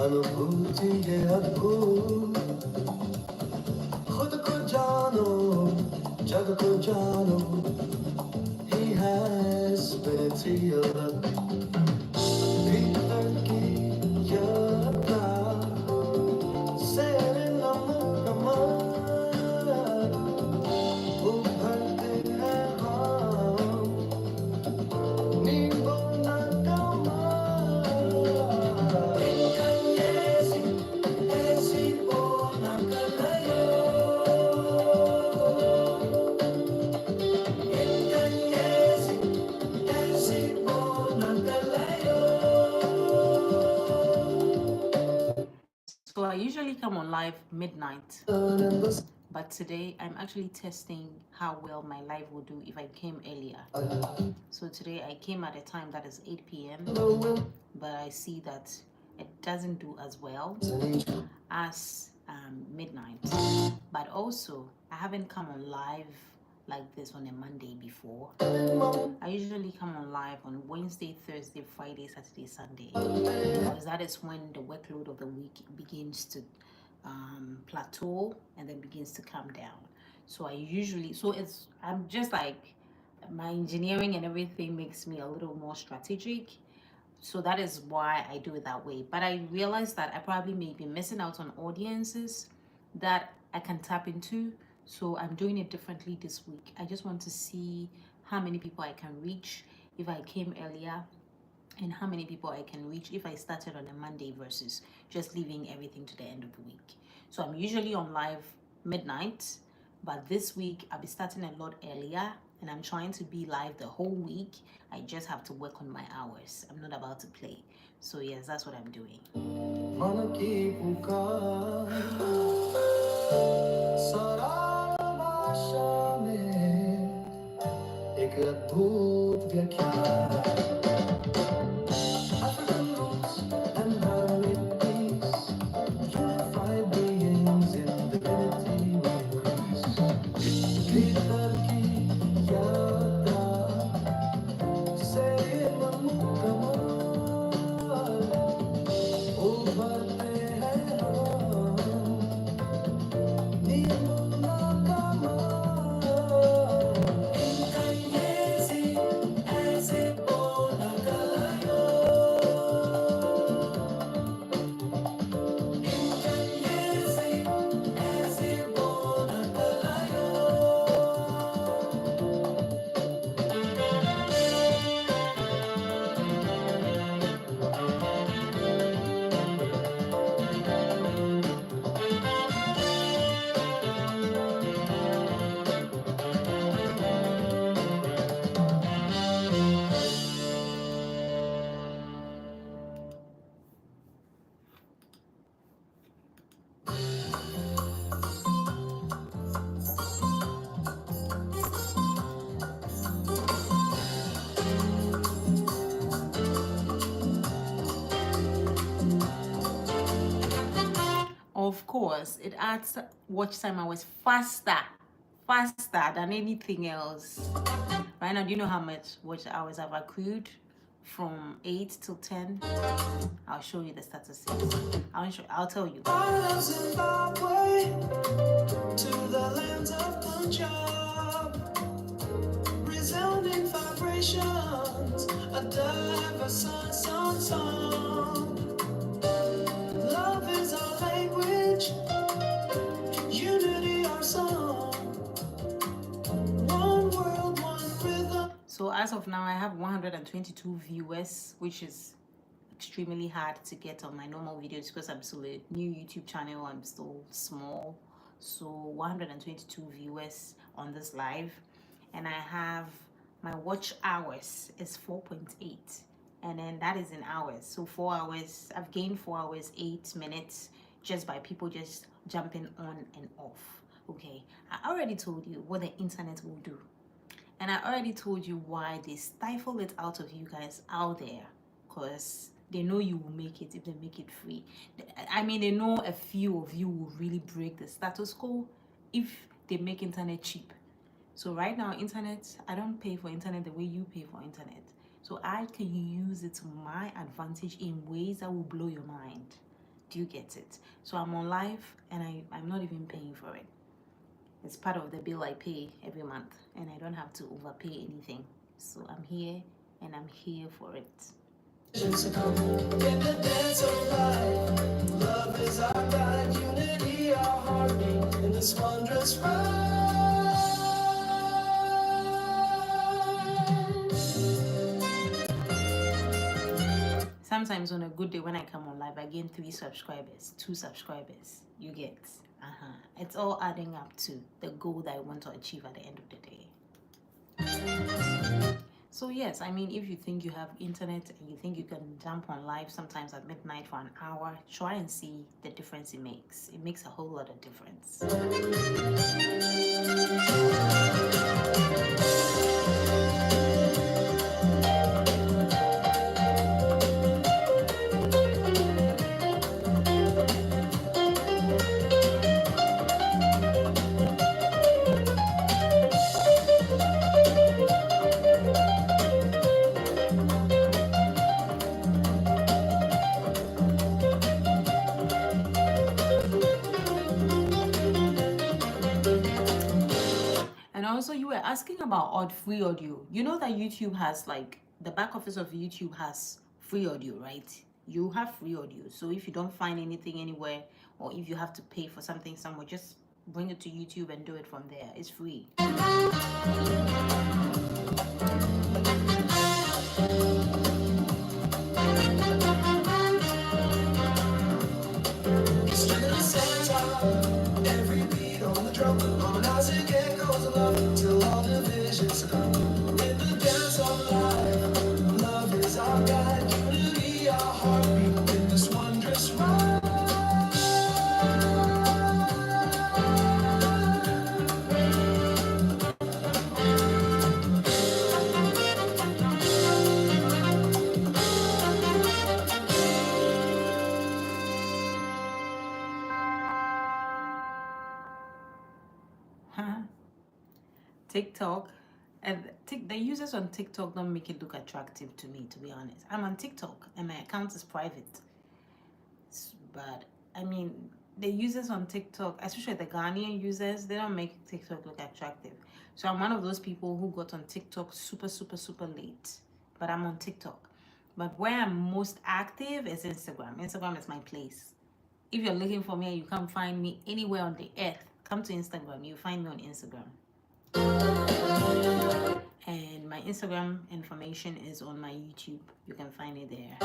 अनुभूति ये अद्भुत खुद को जानो जग को जानो he has spirit भीतर की यात्रा सेरेनम कमाल उभरते हैं हम नींबू ना कमाल So I usually come on live midnight, but today I'm actually testing how well my live will do if I came earlier. So today I came at a time that is 8 p.m, but I see that it doesn't do as well as midnight. But also I haven't come on live like this on a Monday before. I usually come on live on Wednesday, Thursday, Friday, Saturday, Sunday, because that is when the workload of the week begins to plateau and then begins to come down. So I'm just like, my engineering and everything makes me a little more strategic. So that is why I do it that way. But I realize that I probably may be missing out on audiences that I can tap into. So I'm doing it differently this week. I just want to see how many people I can reach if I came earlier, and how many people I can reach if I started on a Monday versus just leaving everything to the end of the week. So I'm usually on live midnight, but this week I'll be starting a lot earlier, and I'm trying to be live the whole week. I just have to work on my hours. I'm not about to play. So yes, that's what I'm doing. African roots and harmonic peace, unified beings in divinity we increase. भीतर की यात्रा से मन कमाल उभरते हैं हम नींबू ना कमाल incandescent ऐसे बोला गलायो course, it adds watch time hours faster than anything else. Right now, do you know how much watch hours I've accrued from 8 till 10? I'll show you the statistics. I'll tell you. Zimbabwe to the lands of Punjab, resounding vibrations, a diverse song. Love is our language, unity our song. One world, one rhythm. So as of now, I have 122 viewers, which is extremely hard to get on my normal videos because I'm still a new YouTube channel. I'm still small. So 122 viewers on this live, and I have my watch hours is 4.8, and then that is in hours. So 4 hours, I've gained 4 hours 8 minutes just by people just jumping on and off. Okay, I already told you what the internet will do, and I already told you why they stifle it out of you guys out there, because they know you will make it if they make it free. I mean, they know a few of you will really break the status quo if they make internet cheap. So right now, internet, I don't pay for internet the way you pay for internet. So I can use it to my advantage in ways that will blow your mind. Do you get it? So I'm on live and I'm not even paying for it. It's part of the bill I pay every month, and I don't have to overpay anything. So I'm here and I'm here for it. In the dance of life, love is our guide, unity our heartbeat in this wondrous ride. Sometimes on a good day when I come on live, I gain 3 subscribers, 2 subscribers. You get, it's all adding up to the goal that I want to achieve at the end of the day. So yes, I mean, if you think you have internet and you think you can jump on live sometimes at midnight for an hour, try and see the difference it makes. It makes a whole lot of difference. And also, you were asking about free audio. You know that YouTube has, like, the back office of YouTube has free audio, right? You have free audio. So if you don't find anything anywhere, or if you have to pay for something somewhere, just bring it to YouTube and do it from there. It's free. Every beat on the drum, harmonizing echoes of love till all divisions come. In the dance of life, love is our guide, unity our heartbeat in this wondrous ride. TikTok, and the users on TikTok don't make it look attractive to me, to be honest. I'm on TikTok and my account is private, but I mean, the users on TikTok, especially the Ghanaian users, they don't make TikTok look attractive. So I'm one of those people who got on TikTok super late, but I'm on TikTok. But where I'm most active is Instagram. Instagram is my place. If you're looking for me and you can't find me anywhere on the earth, come to Instagram. You find me on Instagram. And my Instagram information is on my YouTube. You can find it there.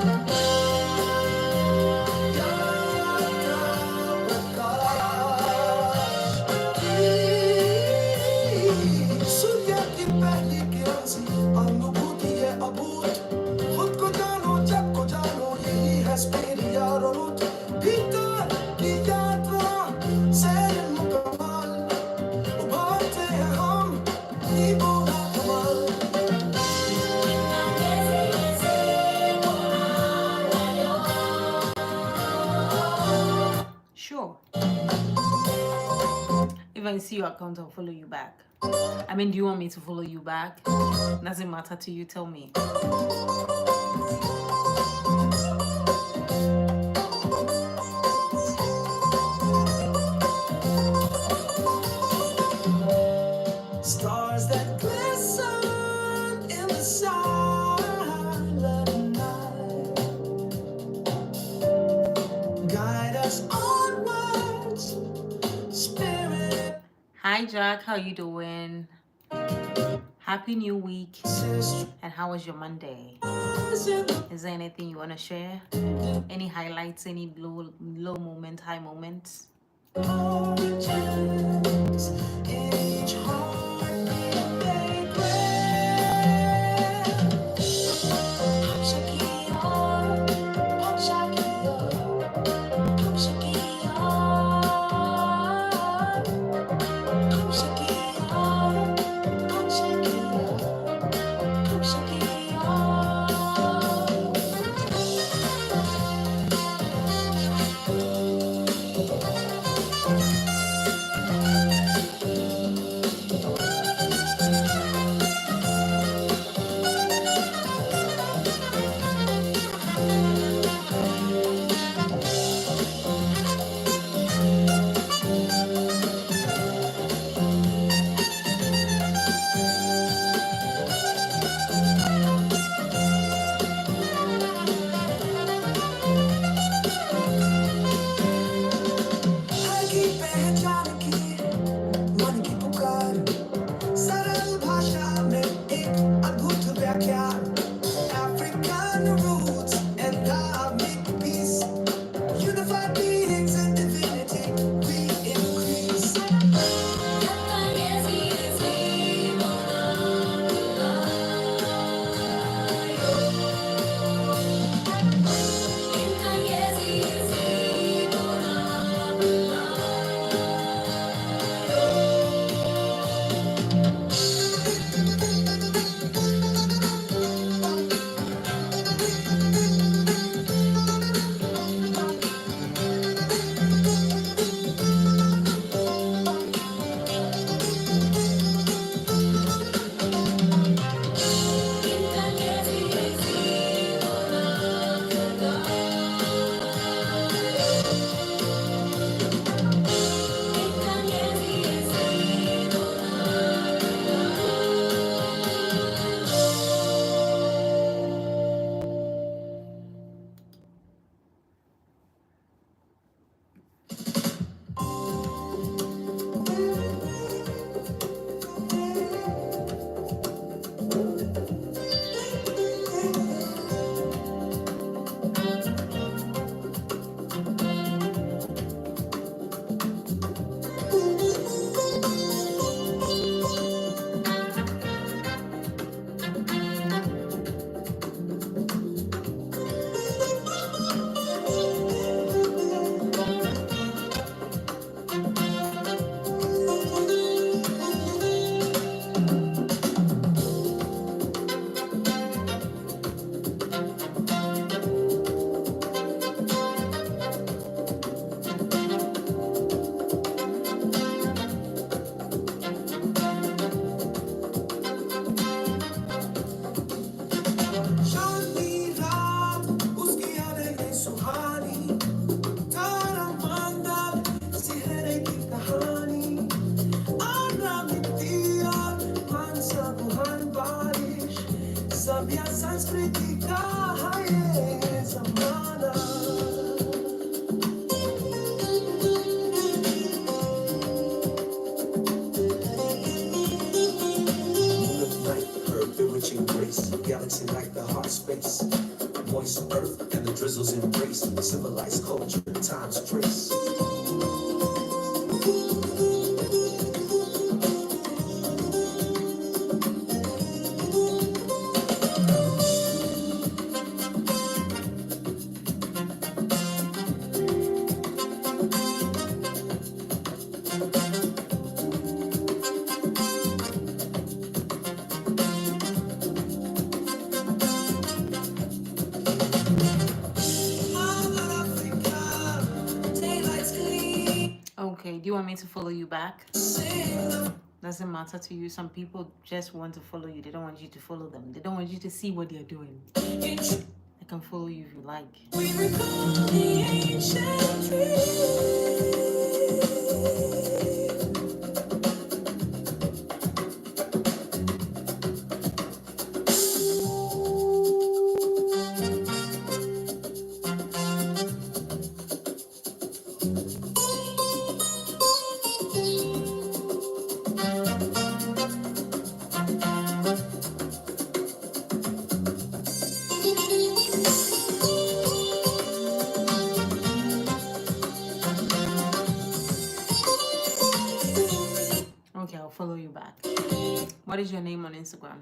Sure. if I see your account, I'll follow you back. I mean, do you want me to follow you back? Doesn't matter to you, tell me. Stars that glisten in the silent night guide us onwards, spirit. Hi Jack, how you doing? Happy new week. And how was your Monday? Is there anything you want to share? Any highlights, any low moment, high moments? Origins in each heartbeat they grant. मन की पुकार सरल भाषा में एक अद्भुत व्याख्या African roots and Islamic peace unified beings in divinity we increase शांति रात उसकी यादें सुहानी तारा मंडल सिहरे की कहानी आना मिट्टिया मानसा बुहान बारिश सभ्य संस्कृति का है ये जमाना Moon of night, her bewitching grace, galaxy like the heart space, moist earth and the drizzle's embrace, civilized culture, time's trace. Mother Africa, daylight's clear. do you want me to follow you back? Doesn't matter to you. Some people just want to follow you. They don't want you to follow them. They don't want you to see what they're doing. They can follow you if you like. We recall the ancient Okay, I'll follow you back. What is your name on Instagram?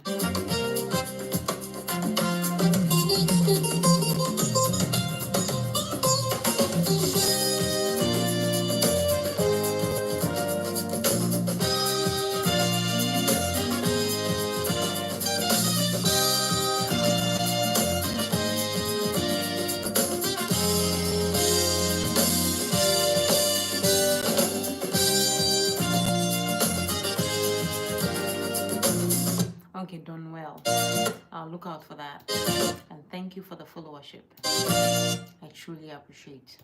Okay, done well. I'll look out for that. And thank you for the followership. I truly appreciate.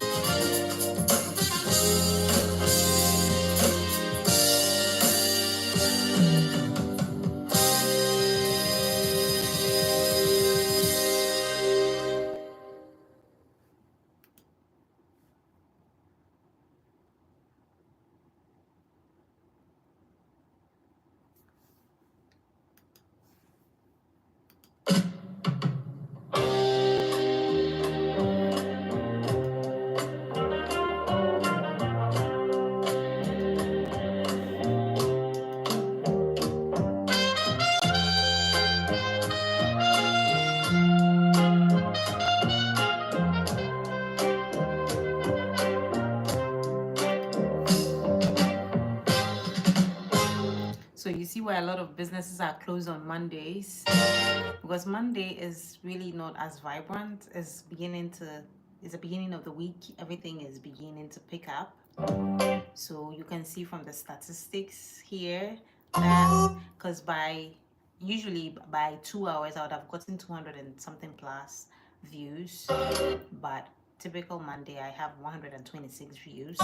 So you see why a lot of businesses are closed on Mondays, because Monday is really not as vibrant. It's the beginning of the week. Everything is beginning to pick up. So you can see from the statistics here that because usually by 2 hours I would have gotten 200 and something plus views, but typical Monday I have 126 views.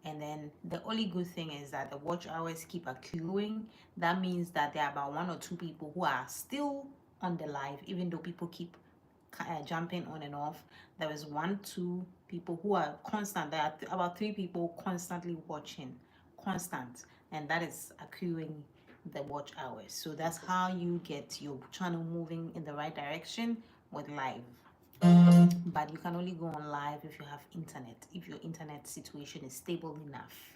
And then the only good thing is that the watch hours keep accruing. That means that there are about 1 or 2 people who are still on the live, even though people keep jumping on and off. There is 1, 2 people who are constant. There are about 3 people constantly watching, constant, and that is accruing the watch hours. So that's how you get your channel moving in the right direction with live. But you can only go on live if you have internet, if your internet situation is stable enough.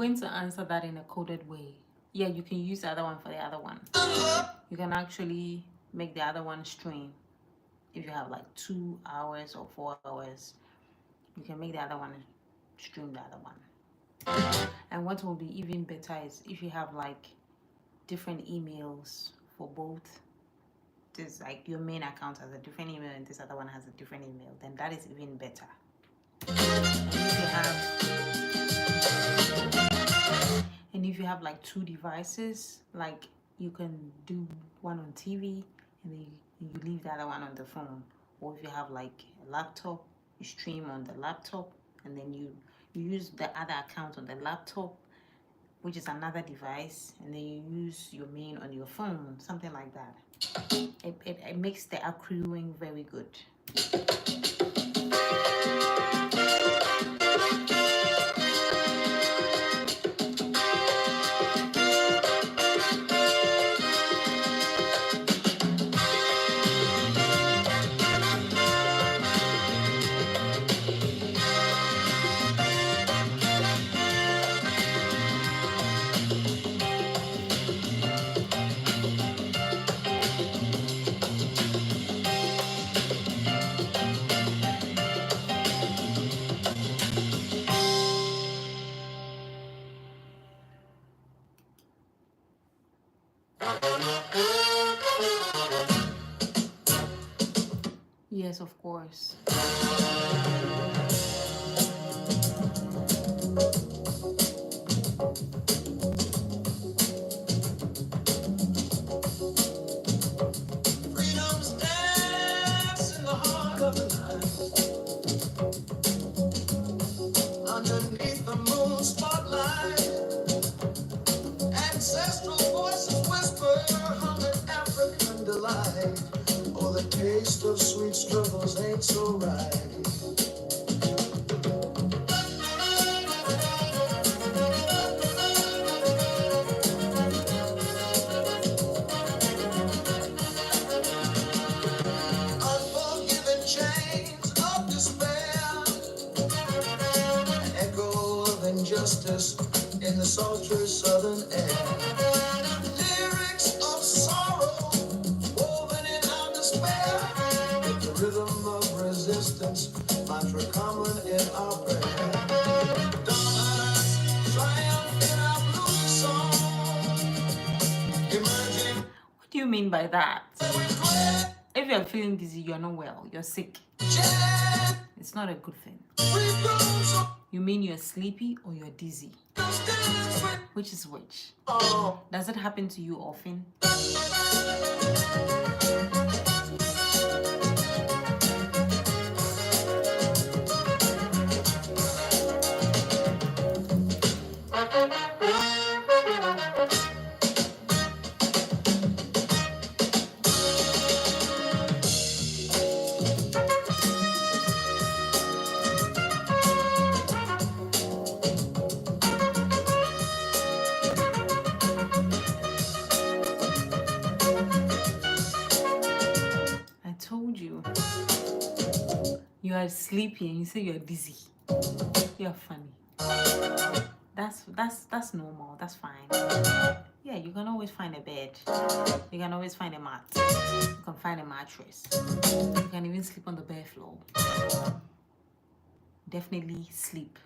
going to answer that in a coded way. Yeah, you can use the other one for the other one. You can actually make the other one stream. If you have like 2 hours or 4 hours, you can make the other one stream the other one. And what will be even better is if you have like different emails for both. This, like, your main account has a different email and this other one has a different email, then that is even better. And if you have like 2 devices, like, you can do one on TV and then you leave the other one on the phone. Or if you have like a laptop, you stream on the laptop and then you use the other account on the laptop, which is another device, and then you use your main on your phone, something like that. It makes the accruing very good. Yes, of course. Freedom's dance in the heart of the night. Underneath the moon spotlight, ancestral voices whisper humming African delight. Oh, the taste of sweet struggles ain't so right. Unforgiven chains of despair, an echo of injustice in the sultry southern air. Lyrics of sorrow woven in our despair, with the rhythm of resistance, mantra common in our prayer. Dawners triumph in our blue song, emerging. What do you mean by that? With glad If you're feeling dizzy, you're not well, you're sick. jazz, It's not a good thing. we've grown so You mean you're sleepy or you're dizzy? dance with Which is which? all. Does it happen to you often? I told you. You are sleepy and you say you're dizzy. You're funny. That's normal. That's fine. Yeah, you can always find a bed. You can always find a mat. You can find a mattress. You can even sleep on the bare floor. Definitely sleep.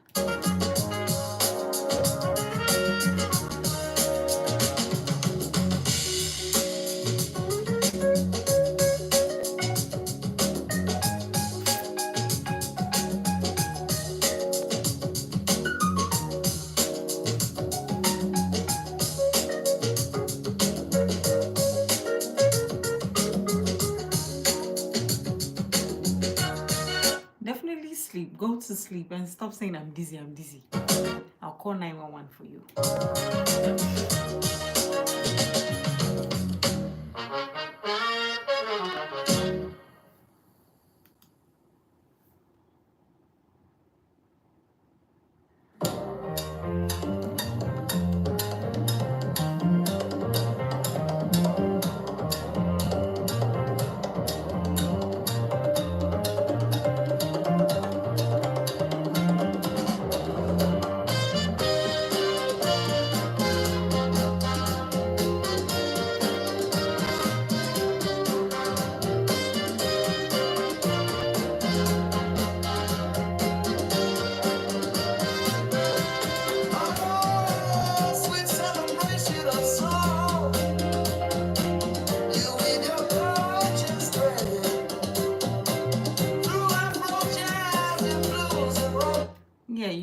Definitely sleep. Go to sleep and stop saying I'm dizzy, I'm dizzy. I'll call 911 for you.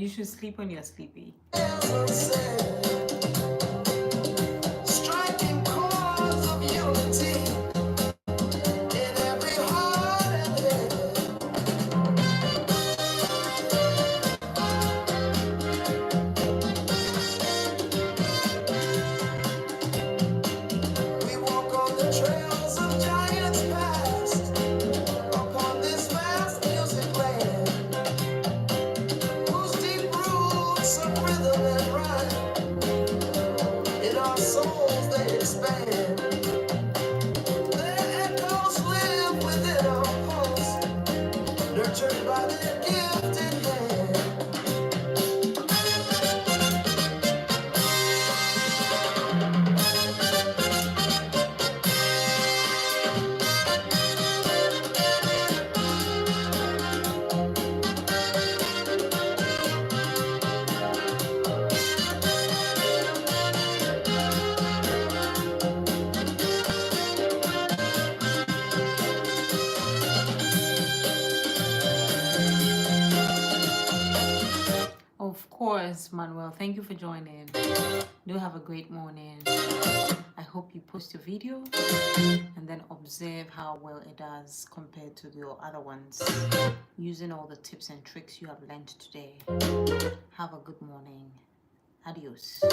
You should sleep when you're sleepy. Striking chords of unity in every heart and head. We walk on the trails of giants past, upon this vast music land, whose deep roots of rhythm and rhyme, in our souls they expand. Their echoes live within our pulse, nurtured by their gifted hand. Of course, Manuel. Thank you for joining. Do have a great morning. I hope you post your video and then observe how well it does compared to your other ones, using all the tips and tricks you have learned today. Have a good morning. Adios.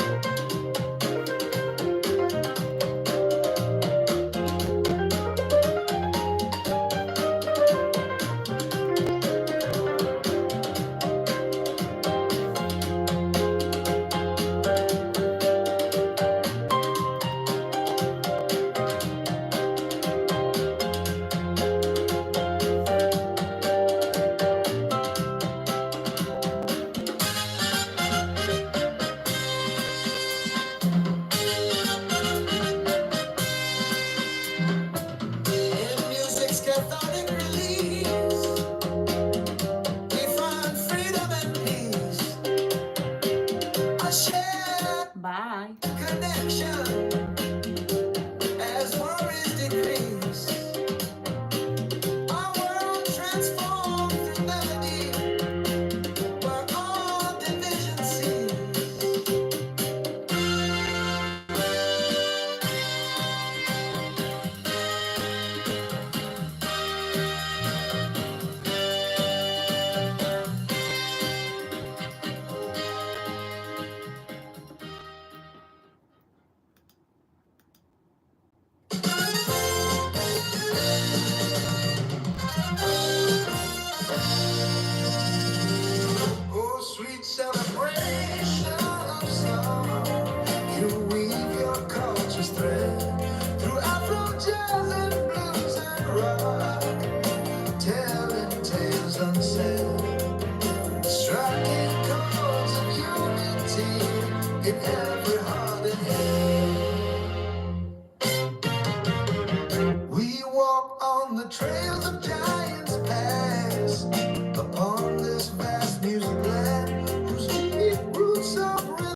In music's cathartic release, we find freedom and peace. A shared Bye. connection as worries decrease. Our world transformed through melody, where all division cease. Oh, sweet celebration of song, you weave your culture's thread through Afro jazz and blues and rock, telling tales unsaid, striking chords of unity in every heart and head. We walk on the trails of